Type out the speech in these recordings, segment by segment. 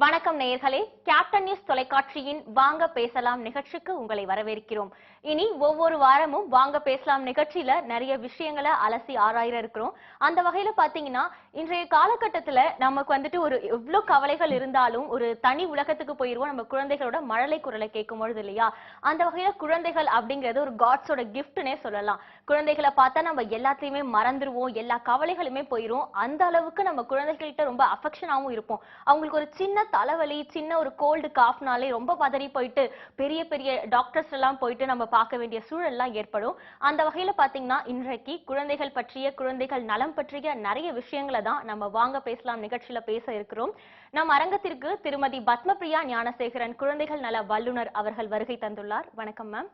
வணக்கம் நேயர்களே, captain news தொலைக்காட்சியின் வாங்க பேசலாம் நிகழ்ச்சிக்கு உங்களை வரவேற்கிறோம். இனி ஒவ்வொரு வாரமும் வாங்க பேசலாம் நிகழ்ச்சியில நிறைய விஷயங்களை அலசி ஆராய இருக்கிறோம். அந்த வகையில பாத்தீங்கன்னா இன்றைய காலகட்டத்துல நமக்கு வந்துட்டு ஒரு எவ்வளவு கவலைகள் இருந்தாலும் ஒரு தனி உலகத்துக்கு போயிருவோம். நம்ம குழந்தைகளோட மழலை குரலை கேட்கும் பொழுது இல்லையா? அந்த வகையில குழந்தைகள் அப்படிங்கிறது ஒரு காட்ஸோட கிஃப்ட்னே சொல்லலாம். குழந்தைகளை பார்த்தா நம்ம எல்லாத்தையுமே மறந்துருவோம், எல்லா கவலைகளுமே போயிரும். அந்த அளவுக்கு நம்ம குழந்தைகள்கிட்ட ரொம்ப அஃபெக்ஷனாவும் இருப்போம். அவங்களுக்கு ஒரு சின்ன தலைவலி, சின்ன ஒரு கோல்டு காஃப்னாலே ரொம்ப பதறி போயிட்டு பெரிய பெரிய டாக்டர்ஸ் எல்லாம் போயிட்டு நம்ம பார்க்க வேண்டிய சூழல் எல்லாம் ஏற்படும். அந்த வகையில பாத்தீங்கன்னா இன்றைக்கு குழந்தைகள் பற்றிய, குழந்தைகள் நலம் பற்றிய நிறைய விஷயங்களை தான் நம்ம வாங்க பேசலாம் நிகழ்ச்சியில பேச இருக்கிறோம். நம் அரங்கத்திற்கு திருமதி பத்மபிரியா ஞானசேகரன் குழந்தைகள் நல வல்லுநர் அவர்கள் வருகை தந்துள்ளார். வணக்கம் மேம்.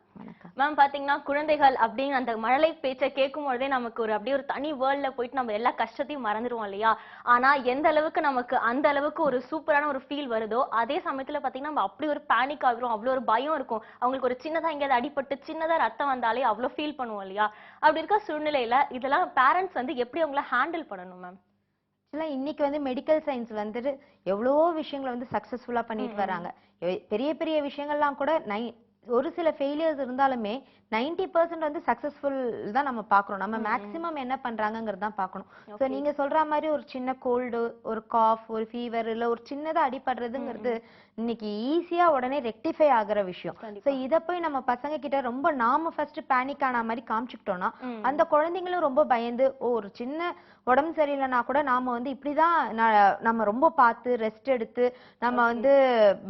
மேம் பாத்தீங்கன்னா குழந்தைகள் அப்படின்னு அந்த மழலை பேச்சை கேட்கும் பொழுதே நமக்கு ஒரு அப்படியே ஒரு தனி வேர்ல்ட்ல போயிட்டு நம்ம எல்லா கஷ்டத்தையும் மறந்துடுவோம் இல்லையா? ஆனா எந்த அளவுக்கு நமக்கு அந்த அளவுக்கு ஒரு சூப்பரான ஒரு ஃபீல் வருதோ அதே சமயத்துல பாத்தீங்கன்னா நம்ம அப்படி ஒரு பேனிக் ஆகிறோம், அவ்வளவு ஒரு பயம் இருக்கும். அவங்களுக்கு ஒரு சின்னதா எங்கேயாவது அடிபட்டு சின்னதா ரத்தம் வந்தாலே அவ்வளவு ஃபீல் பண்ணுவோம் இல்லையா? அப்படி இருக்க சூழ்நிலையில இதெல்லாம் பேரண்ட்ஸ் வந்து எப்படி அவங்கள ஹேண்டில் பண்ணணும் மேம்? இன்னைக்கு மெடிக்கல் சயின்ஸ் வந்துட்டு எவ்வளவோ விஷயங்களை சக்சஸ்ஃபுல்லா பண்ணிட்டு வராங்க. பெரிய பெரிய விஷயங்கள்லாம் கூட ஒரு சில ஃபெயிலியர்ஸ் இருந்தாலுமே 90% சக்சஸ்ஃபுல் தான் நம்ம பாக்குறோம். நம்ம மேக்சிமம் என்ன பண்றாங்கிறது தான் பாக்கணும். சோ நீங்க சொல்ற மாதிரி ஒரு சின்ன கோல்டு, ஒரு காஃப், ஒரு ஃபீவர், இல்ல ஒரு சின்னதா அடிபடுறதுங்கிறது இன்னைக்கு ஈஸியா உடனே ரெக்டிஃபை ஆகுற விஷயம். சோ இத போய் நம்ம பசங்க கிட்ட ரொம்ப நாம ஃபர்ஸ்ட் பேனிக் ஆன மாதிரி காமிச்சுக்கிட்டோம்னா அந்த குழந்தைங்களும் ரொம்ப பயந்து ஒரு சின்ன உடம்பு சரியில்லைன்னா கூட நாம இப்படிதான் நம்ம ரொம்ப பார்த்து ரெஸ்ட் எடுத்து நம்ம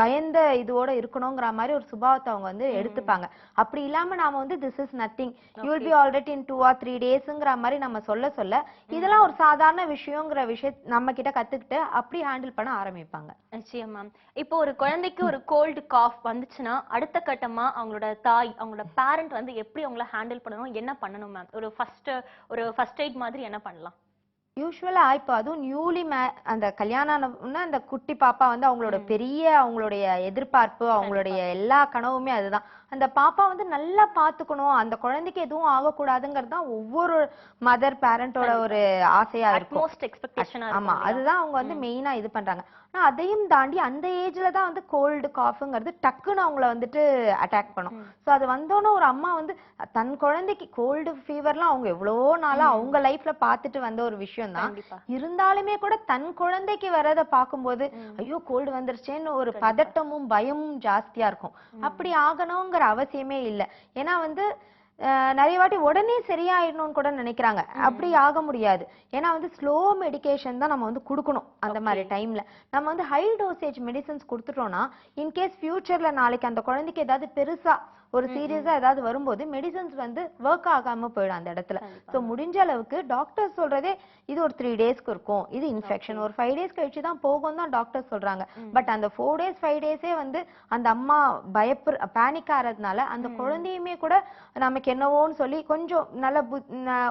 பயந்த இதோட இருக்கணுங்கிற மாதிரி ஒரு சுபாவத்தை அவங்க எடுத்துப்பாங்க. அப்படி இல்லாம நாம this is nothing, you will be alright in 2 or 3 daysங்கிற மாதிரி நம்ம சொல்ல சொல்ல இதெல்லாம் ஒரு சாதாரண விஷயங்கிற விஷயம் நம்ம கிட்ட கத்துக்கிட்டு அப்படி ஹேண்டில் பண்ண ஆரம்பிப்பாங்க. நிச்சயம் மேம். இப்போ ஒரு குழந்தைக்கு ஒரு கோல்டு காஃப் வந்துச்சுன்னா அடுத்த கட்டமா அவங்களோட தாய், அவங்களோட பேரண்ட் எப்படி அவங்கள ஹேண்டில் பண்ணணும், என்ன பண்ணணும் மேம்? ஒரு ஃபர்ஸ்ட் எய்ட் மாதிரி என்ன பண்ணலாம்? யூஸ்வலா இப்போ அதுவும் அந்த கல்யாணம் அந்த குட்டி பாப்பா அவங்களோட பெரிய அவங்களுடைய எதிர்பார்ப்பு, அவங்களுடைய எல்லா கனவுமே அதுதான். அந்த பாப்பா நல்லா பாத்துக்கணும், அந்த குழந்தைக்கு எதுவும் ஆகக்கூடாதுங்கிறது தான் ஒவ்வொரு மதர் பேரண்டோட ஒரு ஆசையா இருக்கும். ஆமா, அதுதான் அவங்க மெயினா இது பண்றாங்க. ஆனா அதையும் தாண்டி அந்த ஏஜ்ல தான் கோல்டு காஃப்ங்கிறது டக்குன்னு அவங்கள அட்டாக் பண்ணும். சோ அது வந்தோன்னு ஒரு அம்மா தன் குழந்தைக்கு கோல்டு ஃபீவர்லாம் அவங்க எவ்வளவோ நாளா அவங்க லைஃப்ல பாத்துட்டு வந்த ஒரு விஷயம் தான். இருந்தாலுமே கூட தன் குழந்தைக்கு வரத பாக்கும்போது ஐயோ கோல்டு வந்துருச்சேன்னு ஒரு பதட்டமும் பயமும் ஜாஸ்தியா இருக்கும். அப்படி ஆகணுங்கிற அவசியமே இல்லை. ஏன்னா நிறைய வாட்டி உடனே சரியாயிடணும்னு கூட நினைக்கிறாங்க. அப்படி ஆக முடியாது. ஏன்னா ஸ்லோ மெடிகேஷன் தான் நம்ம கொடுக்கணும். அந்த மாதிரி டைம்ல நம்ம ஹை டோசேஜ் மெடிசன்ஸ் கொடுத்துட்டோம்னா இன்கேஸ் ஃபியூச்சர்ல நாளைக்கு அந்த குழந்தைக்கு ஏதாவது பெருசா ஒரு சீரியஸா ஏதாவது வரும்போது மெடிசன்ஸ் ஒர்க் ஆகாம போயிடும் அந்த இடத்துல. சோ முடிஞ்ச அளவுக்கு டாக்டர் சொல்றதே இது ஒரு 3 டேஸ்க்கு இருக்கும், இது இன்ஃபெக்ஷன் ஒரு 5 டேஸ் கழிச்சு தான் போகும் தான் டாக்டர் சொல்றாங்க. பட் அந்த 4 டேஸ் 5 டேஸே அந்த அம்மா பேனிக் ஆறதுனால அந்த குழந்தையுமே கூட நமக்கு என்னவோன்னு சொல்லி கொஞ்சம் நல்ல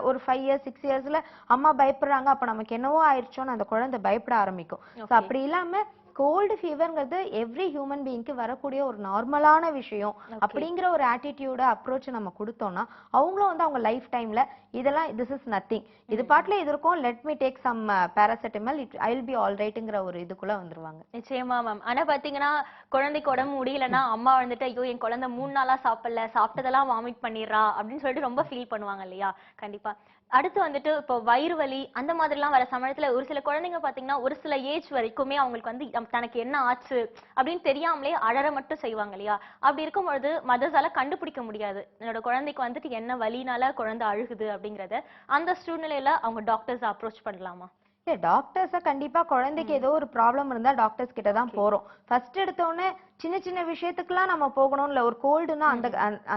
ஒரு 5 இயர்ஸ் 6 இயர்ஸ்ல அம்மா பயப்படுறாங்க, அப்ப நமக்கு என்னவோ ஆயிடுச்சோன்னு அந்த குழந்தை பயப்பட ஆரம்பிக்கும். அப்படி இல்லாம கோல்டு ஃபீவர்ங்கிறது எவ்ரி ஹியூமன் பீயிங்க்கு வரக்கூடிய ஒரு நார்மலான விஷயம் அப்படிங்கிற ஒரு ஆட்டிடியூட அப்ரோச் நம்ம கொடுத்தோம்னா அவங்களும் அவங்க லைஃப் டைம்ல இதெல்லாம் திஸ் இஸ் நத்திங், இது பாட்டுல இது இருக்கும், let me take some paracetamol, I will be all ரைட்ங்கிற ஒரு இதுக்குள்ள வந்துருவாங்க. நிச்சயமா மேம். ஆனா பாத்தீங்கன்னா குழந்தைக்கு உடம்பு முடியலன்னா அம்மா ஐயோ என் குழந்தை 3 நாளா சாப்பிடல, சாப்பிட்டதெல்லாம் வாமிட் பண்ணிடுறா அப்படின்னு சொல்லிட்டு ரொம்ப ஃபீல் பண்ணுவாங்க இல்லையா? கண்டிப்பா. அடுத்து இப்போ வயிறு வலி அந்த மாதிரி எல்லாம் வர சமயத்துல ஒரு சில குழந்தைங்க பாத்தீங்கன்னா ஒரு சில ஏஜ் வரைக்குமே அவங்களுக்கு தனக்கு என்ன ஆச்சு அப்படின்னு தெரியாமலே அழற மட்டும் செய்வாங்க இல்லையா? அப்படி இருக்கும் பொழுது மதர்ஸால கண்டுபிடிக்க முடியாது என்னோட குழந்தைக்கு என்ன வலினால குழந்தை அழுகுது அப்படிங்கறத. அந்த சூழ்நிலையில அவங்க டாக்டர்ஸ் அப்ரோச் பண்ணலாமா? டாக்டர்ஸ கண்டிப்பா குழந்தைக்கு ஏதோ ஒரு ப்ராப்ளம் இருந்தா டாக்டர்ஸ் கிட்ட தான் போறோம். ஃபர்ஸ்ட் எடுத்தோடனே சின்ன சின்ன விஷயத்துக்குலாம் நம்ம போகணும் இல்ல. ஒரு கோல்டுனா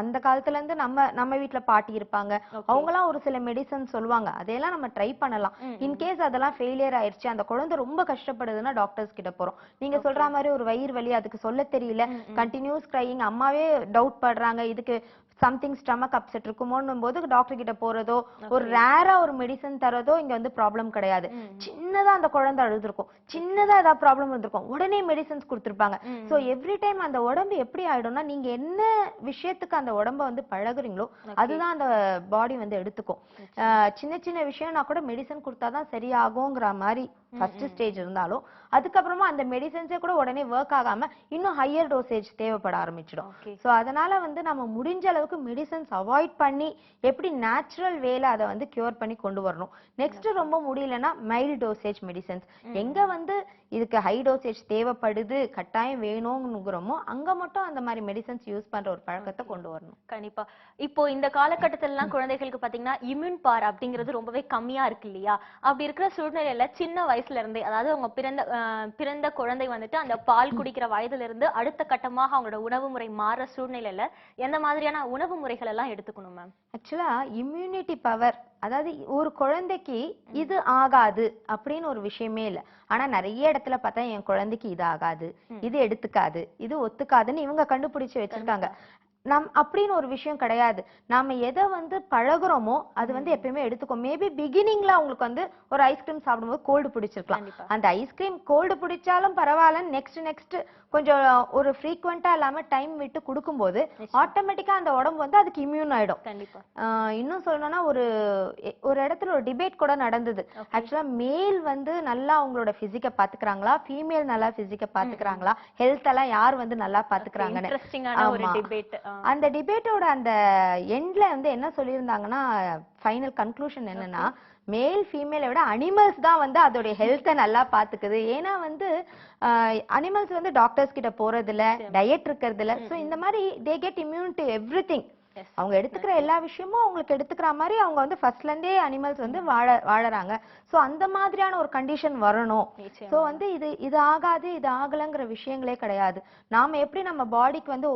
அந்த காலத்துல இருந்து நம்ம வீட்டுல பாட்டி இருப்பாங்க, அவங்க எல்லாம் ஒரு சில மெடிசன் சொல்லுவாங்க, அதையெல்லாம் நம்ம ட்ரை பண்ணலாம். இன்கேஸ் அதெல்லாம் ஃபெயிலியர் ஆயிடுச்சு, அந்த குழந்தை ரொம்ப கஷ்டப்படுதுன்னா டாக்டர்ஸ் கிட்ட போறோம். நீங்க சொல்ற மாதிரி ஒரு வயிறு வலி அதுக்கு சொல்ல தெரியல, கண்டினியூஸ் கிரையிங், அம்மாவே டவுட் படுறாங்க இதுக்கு சம்திங் ஸ்டமக் அப்செட் இருக்குமோன்னும் போது டாக்டர் கிட்ட போறதோ ஒரு ரேரா ஒரு மெடிசன் தரதோ இங்க ப்ராப்ளம் கிடையாது. சின்னதா அந்த குழந்தை அழுதுருக்கும், சின்னதா ஏதாவது ப்ராப்ளம் இருந்திருக்கும், உடனே மெடிசன்ஸ் கொடுத்திருப்பாங்க. சோ எவ்ரி டைம் அந்த உடம்பு எப்படி ஆயிடும்னா நீங்க என்ன விஷயத்துக்கு அந்த உடம்ப பழகுறீங்களோ அதுதான் அந்த பாடி எடுத்துக்கும். சின்ன சின்ன விஷயம்னா கூட மெடிசன் கொடுத்தாதான் சரியாகுங்கிற மாதிரி ஃபர்ஸ்ட் ஸ்டேஜ் இருந்தாலும் அதுக்கப்புறமா அந்த மெடிசன்ஸே கூட உடனே ஒர்க் ஆகாம இன்னும் ஹையர் டோசேஜ் தேவைப்பட ஆரம்பிச்சிடும். சோ அதனால வந்து நம்ம முடிஞ்ச அளவுக்கு மெடிசன்ஸ் அவாய்ட் பண்ணி எப்படி நேச்சுரல் வேல அதை வந்து கியூர் பண்ணி கொண்டு வரணும். நெக்ஸ்ட் ரொம்ப முடியலன்னா மைல்ட் டோசேஜ் மெடிசன்ஸ், எங்க வந்து இதுக்கு ஹை டோசேஜ் தேவைப்படுது கட்டாயம் வேணும்ங்கிறோமோ அங்க மட்டும் அந்த மாதிரி மெடிசன்ஸ் யூஸ் பண்ற ஒரு பழக்கத்தை கொண்டு வரணும். கண்டிப்பா. இப்போ இந்த காலகட்டத்துல எல்லாம் குழந்தைகளுக்கு பாத்தீங்கன்னா இம்யூன் பவர் அப்படிங்கிறது ரொம்பவே கம்மியா இருக்கு இல்லையா? அப்படி இருக்கிற சூழ்நிலையில சின்ன வயசுல இருந்தே, அதாவது அவங்க பிறந்த குழந்தை வந்துட்டு அந்த பால் குடிக்கிற வயதுல இருந்து அடுத்த கட்டமாக அவங்களோட உணவு முறை மாற சூழ்நிலையில எந்த மாதிரியான உணவு முறைகள் எல்லாம் எடுத்துக்கணும் மேம்? ஆக்சுவலா இம்யூனிட்டி பவர், அதாவது ஒரு குழந்தைக்கு இது ஆகாது அப்படின்னு ஒரு விஷயமே இல்ல. ஆனா நிறைய இடத்துல பார்த்தா என் குழந்தைக்கு இது ஆகாது, இது எடுத்துக்காது, இது ஒத்துக்காதுன்னு இவங்க கண்டுபிடிச்சு வச்சிருக்காங்க. அப்படின்னு ஒரு விஷயம் கிடையாது. நாம எதை வந்து பழகுறோமோ அது வந்து எப்பயுமே எடுத்துக்கோ. மேபி பிகினிங்ல அவங்களுக்கு வந்து ஒரு ஐஸ்கிரீம் சாப்பிடும்போது கோல்டு பிடிச்சிருக்கலாம். அந்த ஐஸ்கிரீம் கோல்டு பிடிச்சாலும் பரவாயில்ல, நெக்ஸ்ட் கொஞ்சம் ஒரு ஃப்ரீக்வெண்டா இல்லாம டைம் விட்டு கொடுக்கும்போது ஆட்டோமேட்டிக்கா அந்த உடம்பு வந்து அதுக்கு இம்யூன் ஆயிடும். இன்னும் சொல்லணும்னா ஒரு இடத்துல ஒரு டிபேட் கூட நடந்தது. ஆக்சுவலா மேல் வந்து நல்லா அவங்களோட பிசிக்க பாத்துக்கிறாங்களா, ஃபீமேல் நல்லா பிசிக்க பாத்துக்கிறாங்களா, ஹெல்த் எல்லாம் யார் வந்து நல்லா பாத்துக்கிறாங்கன்னு. அந்த டிபேட்டோட அந்த எண்ட்ல வந்து என்ன சொல்லியிருந்தாங்கன்னா, ஃபைனல் கன்க்ளூஷன் என்னன்னா, மேல் ஃபீமேலை விட அனிமல்ஸ் தான் வந்து அதோட ஹெல்த்தை நல்லா பாத்துக்குது. ஏன்னா வந்து அனிமல்ஸ் வந்து டாக்டர்ஸ் கிட்ட போறது இல்ல, டயட் இருக்கிறது இல்ல. சோ இந்த மாதிரி they get immune to everything. அவங்க எடுத்துக்கிற எல்லா விஷயமும் அவங்களுக்கு எடுத்துக்கிற மாதிரி அவங்க வந்து ஃபர்ஸ்ட்ல இருந்தே அனிமல்ஸ் வந்து வாழறாங்க. சோ அந்த மாதிரியான ஒரு கண்டிஷன் வரணும். சோ வந்து இது ஆகாது இது ஆகலங்கிற விஷயங்களே கிடையாது. நாம எப்படி நம்ம பாடிக்கு வந்து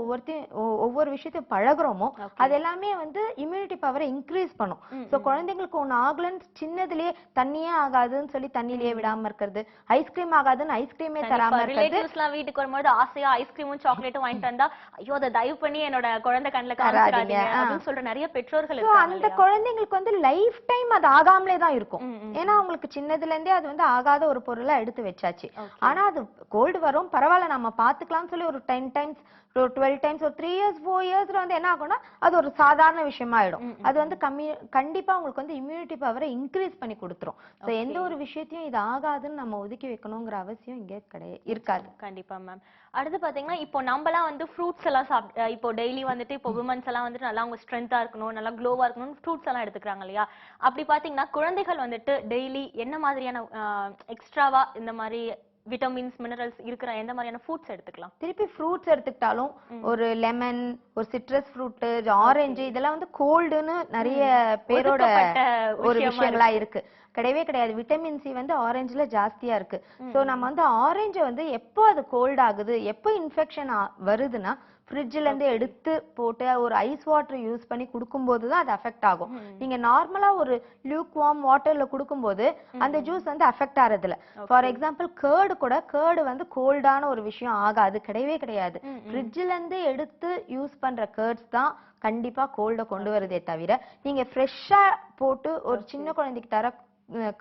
ஒவ்வொரு விஷயத்தையும் பழகுறோமோ அது எல்லாமே வந்து இம்யூனிட்டி பவரை இன்க்ரீஸ் பண்ணும். சோ குழந்தைங்களுக்கு ஒண்ணு ஆகலன்னு சின்னதுலயே தண்ணியே ஆகாதுன்னு சொல்லி தண்ணிலேயே விடாம இருக்கிறது, ஐஸ்கிரீம் ஆகாதுன்னு ஐஸ்கிரீமே தராம இருக்கிறது. வீட்டுக்கு வரும்போது ஆசையா ஐஸ்கிரீமும் சாக்லேட்டும் வாங்கிட்டு வந்தா, ஐயோ அதை தயவு பண்ணி என்னோட குழந்தை கண்ணுல காமிச்சிடாதீங்க அப்படின்னு சொல்ற நிறைய பெற்றோர்கள் இருக்காங்க. அந்த குழந்தைங்களுக்கு வந்து லைஃப் டைம் அது ஆகாமலே தான் இருக்கும். ஏன்னா அவங்களுக்கு சின்னதுல இருந்தே அது வந்து ஆகாத ஒரு பொருளை எடுத்து வச்சாச்சு. ஆனா அது கோல்டு வரும் பரவாயில்ல நம்ம பாத்துக்கலாம்னு சொல்லி ஒரு 10 டைம்ஸ், ஒரு 12 டைம்ஸ், ஒரு 3 இயர்ஸ் 4 இயர்ஸ்ல வந்து என்ன ஆகும்னா அது ஒரு சாதாரண விஷயமா ஆயிடும். அது வந்து கண்டிப்பா உங்களுக்கு வந்து இம்யூனிட்டி பவரை இன்க்ரீஸ் பண்ணி கொடுத்துரும். சோ எந்த ஒரு விஷயத்தையும் இது ஆகாதுன்னு நம்ம ஒதுக்கி வைக்கணுங்கிற அவசியம் இங்க இருக்காது. கண்டிப்பா மேம். அடுத்து பாத்தீங்கன்னா இப்போ நம்மலாம் வந்து ஃப்ரூட்ஸ் எல்லாம் இப்போ டெய்லி வந்துட்டு இப்போ விமன்ஸ் எல்லாம் வந்துட்டு நல்லா அவங்க ஸ்ட்ரென்த்தா இருக்கணும், நல்லா க்ளோவா இருக்கணும், ஃப்ரூட்ஸ் எல்லாம் எடுத்துக்கிறாங்க இல்லையா? அப்படி பாத்தீங்கன்னா குழந்தைகள் வந்துட்டு டெய்லி என்ன மாதிரியான எக்ஸ்ட்ராவா இந்த மாதிரி விட்டமின்ஸ் மினரல்ஸ் இருக்கிற எந்த மாதிரியான ஃப்ரூட்ஸ் எடுத்துக்கலாம்? திருப்பி ஃப்ரூட்ஸ் எடுத்துக்கிட்டாலும் ஒரு லெமன், ஒரு சிட்ரஸ் ஃப்ரூட், ஆரஞ்சு, இதெல்லாம் வந்து கோல்டுன்னு நிறைய பேரோட ஒரு விஷயங்களா இருக்கு. கிடையவே கிடையாது. விட்டமின் சி வந்து ஆரஞ்சுல ஜாஸ்தியா இருக்கு. சோ நம்ம வந்து ஆரஞ்சை வந்து எப்போ அது கோல்ட் ஆகுது, எப்போ இன்ஃபெக்ஷன் வருதுன்னா ஃப்ரிட்ஜ்ல இருந்து எடுத்து போட்டு ஒரு ஐஸ் வாட்டர் யூஸ் பண்ணி குடுக்கும்போது தான் அது அஃபெக்ட் ஆகும். நீங்க நார்மலா ஒரு லியூக் வார்ம் வாட்டர்ல குடுக்கும்போது அந்த ஜூஸ் வந்து அஃபெக்ட் ஆறது இல்ல. ஃபார் எக்ஸாம்பிள் கேர்டு வந்து கோல்டான ஒரு விஷயம் ஆகாது, கிடையவே கிடையாது. ஃப்ரிட்ஜ்ல இருந்து எடுத்து யூஸ் பண்ற கேர்ட்ஸ் தான் கண்டிப்பா கோல்ட கொண்டு வருதே தவிர நீங்க ஃப்ரெஷ்ஷா போட்டு ஒரு சின்ன குழந்தைக்கு தர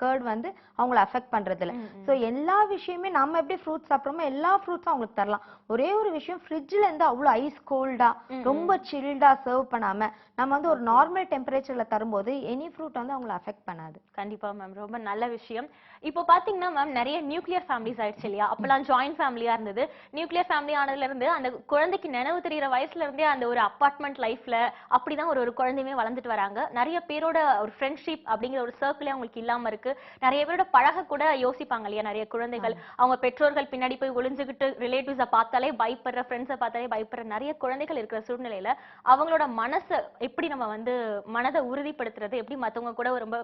கேர்ட் வந்து அவங்களை அஃபெக்ட் பண்றது இல்ல. சோ எல்லா விஷயமே நம்ம எப்படி ஃப்ரூட்ஸ் சாப்பிடுறோமோ எல்லா ஃப்ரூட்ஸும் அவங்களுக்கு தரலாம். ஒரே ஒரு விஷயம், ஃப்ரிட்ஜ்ல இருந்து அவ்வளவு ஐஸ் கோல்டா ரொம்ப சில்டா சர்வ் பண்ணாம நம்ம வந்து ஒரு நார்மல் டெம்பரேச்சர்ல தரும்போது எனி ஃப்ரூட் வந்து அவங்களை அஃபெக்ட் பண்ணாது. கண்டிப்பா மேம், ரொம்ப நல்ல விஷயம். இப்போ பாத்தீங்கன்னா மேம் நிறைய நியூக்ளியர் ஃபேமிலிஸ் ஆயிடுச்சு இல்லையா? அப்பெல்லாம் ஜாயிண்ட் ஃபேமிலியா இருந்தது. நியூக்ளியர் ஃபேமிலி ஆனதுல இருந்து அந்த குழந்தைக்கு நினைவு தெரிகிற வயசுல இருந்தே அந்த ஒரு அபார்ட்மெண்ட் லைஃப்ல அப்படிதான் ஒரு குழந்தையுமே வளர்ந்துட்டு வராங்க. நிறைய பேரோட ஒரு ஃப்ரெண்ட்ஷிப் அப்படிங்கிற ஒரு சர்க்கிளே அவங்களுக்கு இல்லாம இருக்கு. நிறைய பேரோட பழக கூட யோசிப்பாங்க இல்லையா? நிறைய குழந்தைகள் அவங்க பெற்றோர்கள் பின்னாடி போய் ஒளிஞ்சுக்கிட்டு ரிலேட்டிவ்ஸை பார்த்தாலே பயப்படுற, ஃப்ரெண்ட்ஸை பார்த்தாலே பயப்படுற நிறைய குழந்தைகள் இருக்கிற சூழ்நிலையில அவங்களோட மனசை எப்படி நம்ம வந்து மனதை உறுதிப்படுத்துறது, எப்படி மத்தவங்க கூட ரொம்ப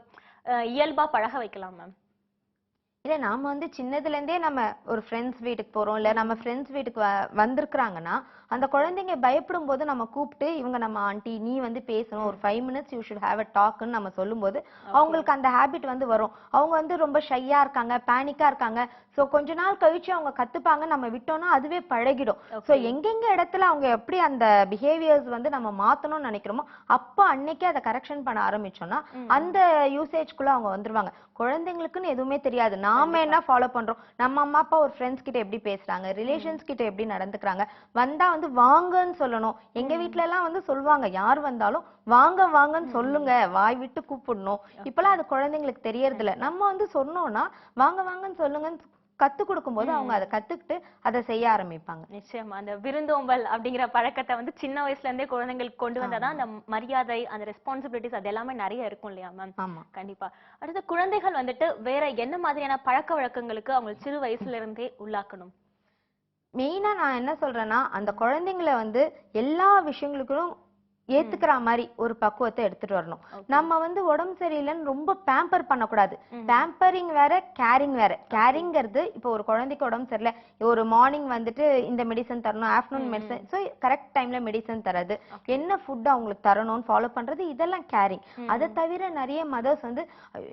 இயல்பா பழக வைக்கலாம் மேம்? இல்ல நாம வந்து சின்னதுல இருந்தே நம்ம ஒரு ஃப்ரெண்ட்ஸ் வீட்டுக்கு போறோம், இல்ல நம்ம ஃப்ரெண்ட்ஸ் வீட்டுக்கு வந்திருக்கிறாங்கன்னா அந்த குழந்தைங்க பயப்படும் போது நம்ம கூப்பிட்டு இவங்க நம்ம ஆண்டி நீ வந்து பேசணும், ஒரு 5 minutes you should have a டாக்னு நம்ம சொல்லும்போது அவங்களுக்கு அந்த ஹேபிட் வந்து வரும். அவங்க வந்து ரொம்ப ஷையா இருக்காங்க, பேனிக்கா இருக்காங்க. சோ கொஞ்ச நாள் கழிச்சு அவங்க கத்துப்பாங்க, நம்ம விட்டோம்னா அதுவே பழகிடும். சோ எங்கெங்க இடத்துல அவங்க எப்படி அந்த பிஹேவியர்ஸ் வந்து நம்ம மாத்தணும்னு நினைக்கிறோமோ அப்ப அன்னைக்கே அதை கரெக்ஷன் பண்ண ஆரம்பிச்சோம்னா அந்த யூசேஜ்குள்ள அவங்க வந்துருவாங்க. குழந்தைங்களுக்குன்னு எதுவுமே தெரியாது. நாம என்ன ஃபாலோ பண்றோம், நம்ம அம்மா அப்பா ஒரு ஃப்ரெண்ட்ஸ் கிட்ட எப்படி பேசுறாங்க, ரிலேஷன்ஸ் கிட்ட எப்படி நடந்துக்கிறாங்க, வந்தா வந்து வாங்கன்னு சொல்லணும். எங்க வீட்ல எல்லாம் வந்து சொல்லுவாங்க, யார் வந்தாலும் வாங்க வாங்கன்னு சொல்லுங்க, வாய் விட்டு கூப்பிடணும். இப்பெல்லாம் அது குழந்தைங்களுக்கு தெரியறது இல்ல. நம்ம வந்து சொன்னோம்னா வாங்க வாங்கன்னு சொல்லுங்கன்னு கத்து கொடுக்கும்போது அவங்க அதை கத்துக்கிட்டு அதை செய்ய ஆரம்பிப்பாங்க. நிச்சயமா அந்த விருந்தோம்பல் அப்படிங்கிற பழக்கத்தை வந்து சின்ன வயசுல இருந்தே குழந்தைங்களுக்கு கொண்டு வந்தாதான் அந்த மரியாதை, அந்த ரெஸ்பான்சிபிலிட்டிஸ் அது எல்லாமே நிறைய இருக்கும் இல்லையா மேம்? ஆமா. கண்டிப்பா. அடுத்து குழந்தைகள் வந்துட்டு வேற என்ன மாதிரியான பழக்க வழக்கங்களுக்கு அவங்க சிறு வயசுல இருந்தே உள்ளாக்கணும்? மெயினா நான் என்ன சொல்றேன்னா, அந்த குழந்தைங்களை வந்து எல்லா விஷயங்களுக்கும் ஏத்துக்கிற மாதிரி ஒரு பக்குவத்தை எடுத்துட்டு வரணும். நம்ம வந்து உடம்பு சரியில்லைன்னு ரொம்ப பேம்பர் பண்ணக்கூடாது. பேம்பரிங் வேற, கேரிங் வேற. கேரிங்கிறது இப்போ ஒரு குழந்தைக்கு உடம்பு சரியில்லை, ஒரு மார்னிங் வந்துட்டு இந்த மெடிசன் தரணும், ஆஃப்டர்நூன் மெடிசன், ஸோ கரெக்ட் டைம்ல மெடிசன் தரது, என்ன ஃபுட் அவங்களுக்கு தரணும்னு ஃபாலோ பண்றது, இதெல்லாம் கேரிங். அதை தவிர நிறைய மதர்ஸ் வந்து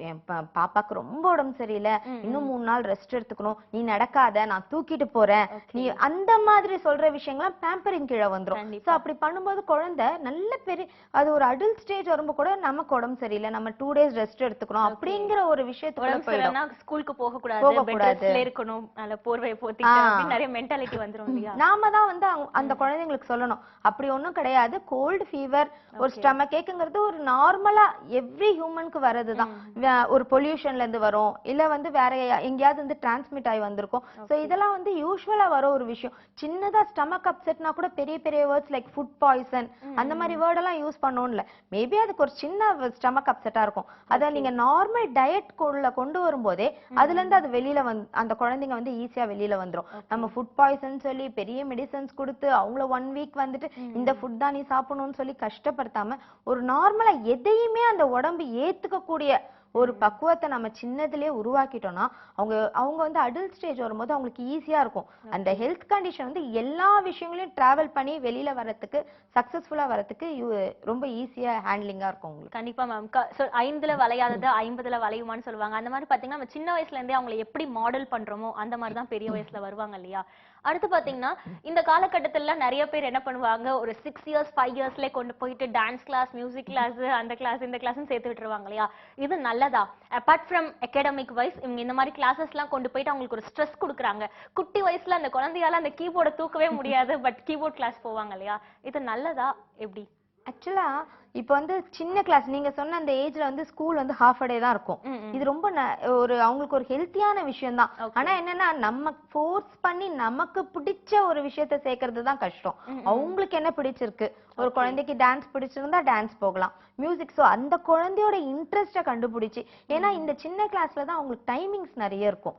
என் பாப்பாக்கு ரொம்ப உடம்பு சரியில்லை, இன்னும் 3 நாள் ரெஸ்ட் எடுத்துக்கணும், நீ நடக்காத, நான் தூக்கிட்டு போறேன், நீ அந்த மாதிரி சொல்ற விஷயங்கள்லாம் பேம்பரிங் கீழே வந்துரும். ஸோ அப்படி பண்ணும்போது குழந்தை நல்ல பெரிய அது ஒரு அடல்ட் ஸ்டேஜ் வரும்போது கூட நமக்கு உடம்பு சரியில்லை, நம்ம 2 days ரெஸ்ட் எடுத்துக்கணும் அப்படிங்கிற ஒரு விஷயத்துக்குள்ள போயிடும். ஸ்கூலுக்கு போக கூடாது, பெட் ரெஸ்ட்ல இருக்கணும், நல்ல போர்வை போத்திட்டு அப்படி நிறைய மென்டாலிட்டி வந்துரும் இல்லையா? நாம தான் வந்து அந்த குழந்தைங்களுக்கு சொல்லணும், அப்படி ஒண்ணும் கிடையாது. கோல்டு ஃபீவர், ஒரு ஸ்டமக் ஏக்குங்கிறது ஒரு நார்மலா எவ்ரி ஹியூமனுக்கு வரதுதான். ஒரு பொல்யூஷன்ல இருந்து வரும், இல்ல வந்து வேற எங்கேயாவது வந்து டிரான்ஸ்மிட் ஆகி வந்திருக்கும். சோ இதெல்லாம் வந்து யூசுவலா வர ஒரு விஷயம். சின்னதா ஸ்டமக் அப்செட்னா கூட பெரிய பெரிய வேர்ட்ஸ் லைக் ஃபுட் பாய்சன் அந்த மாதிரி வேர்ட் எல்லாம் யூஸ் பண்ணணும்ல. மேபி அதுக்கு ஒரு சின்ன ஸ்டமக் அப்செட்டா இருக்கும். அத நீங்க நார்மல் டயட் கொண்டு வரும்போதே அதுல இருந்து அது வெளியில அந்த குழந்தைங்க வந்து ஈஸியா வெளியில வந்துரும். நம்ம ஃபுட் பாய்சன் சொல்லி பெரிய மெடிசன்ஸ் கொடுத்து அவங்கள 1 வீக் வந்துட்டு இந்த ஃபுட் தான் நீ சாப்பிடணும்னு சொல்லி கஷ்டப்படுத்தாம ஒரு நார்மலா எதையுமே அந்த உடம்பு ஏத்துக்க கூடிய ஒரு பக்குவத்தை நம்ம சின்னதுலயே உருவாக்கிட்டோம்னா அவங்க வந்து அடல்ட் ஸ்டேஜ் வரும்போது அவங்களுக்கு ஈஸியா இருக்கும். அந்த ஹெல்த் கண்டிஷன் வந்து எல்லா விஷயங்களையும் டிராவல் பண்ணி வெளியில வரதுக்கு, சக்சஸ்ஃபுல்லா வரதுக்கு ரொம்ப ஈஸியா ஹேண்ட்லிங்கா இருக்கும் உங்களுக்கு. கண்டிப்பா மேம். 5ல வளையாதது 50ல வளையுமான்னு சொல்லுவாங்க. அந்த மாதிரி பாத்தீங்கன்னா நம்ம சின்ன வயசுல இருந்தே அவங்களை எப்படி மாடல் பண்றோமோ அந்த மாதிரி தான் பெரிய வயசுல வருவாங்க இல்லையா? அடுத்து பாத்தீங்கன்னா இந்த காலகட்டத்துல நிறைய பேர் என்ன பண்ணுவாங்க, ஒரு 6 இயர்ஸ் 5 இயர்ஸ்ல கொண்டு போயிட்டு டான்ஸ் கிளாஸ், மியூசிக் கிளாஸ், அந்த கிளாஸ் இந்த கிளாஸ் சேர்த்து விட்டுருவாங்க இல்லையா? இது நல்லதா? அபார்ட் ஃப்ரம் அகாடமிக் வைஸ் இவங்க இந்த மாதிரி கிளாஸஸ் எல்லாம் கொண்டு போயிட்டு அவங்களுக்கு ஒரு ஸ்ட்ரெஸ் கொடுக்குறாங்க. குட்டி வயசுல அந்த குழந்தையால அந்த கீபோர்டை தூக்கவே முடியாது, பட் கீபோர்ட் கிளாஸ் போவாங்க இல்லையா? இது நல்லதா எப்படி? ஆக்சுவலா இப்ப வந்து சின்ன கிளாஸ் நீங்க சொன்ன அந்த ஏஜ்ல வந்து ஸ்கூல் வந்து ஹாஃப் டே தான் இருக்கும். இது ரொம்ப ஒரு அவங்களுக்கு ஒரு ஹெல்த்தியான விஷயம் தான். ஆனா என்னன்னா நம்ம ஃபோர்ஸ் பண்ணி நமக்கு பிடிச்ச ஒரு விஷயத்தை சேர்க்கறது தான் கஷ்டம். அவங்களுக்கு என்ன பிடிச்சிருக்கு, ஒரு குழந்தைக்கு டான்ஸ் பிடிச்சிருந்தா டான்ஸ் போகலாம், மியூசிக். சோ அந்த குழந்தையோட இன்ட்ரெஸ்ட கண்டுபிடிச்சு, ஏன்னா இந்த சின்ன கிளாஸ்ல தான் அவங்களுக்கு டைமிங்ஸ் நிறைய இருக்கும்.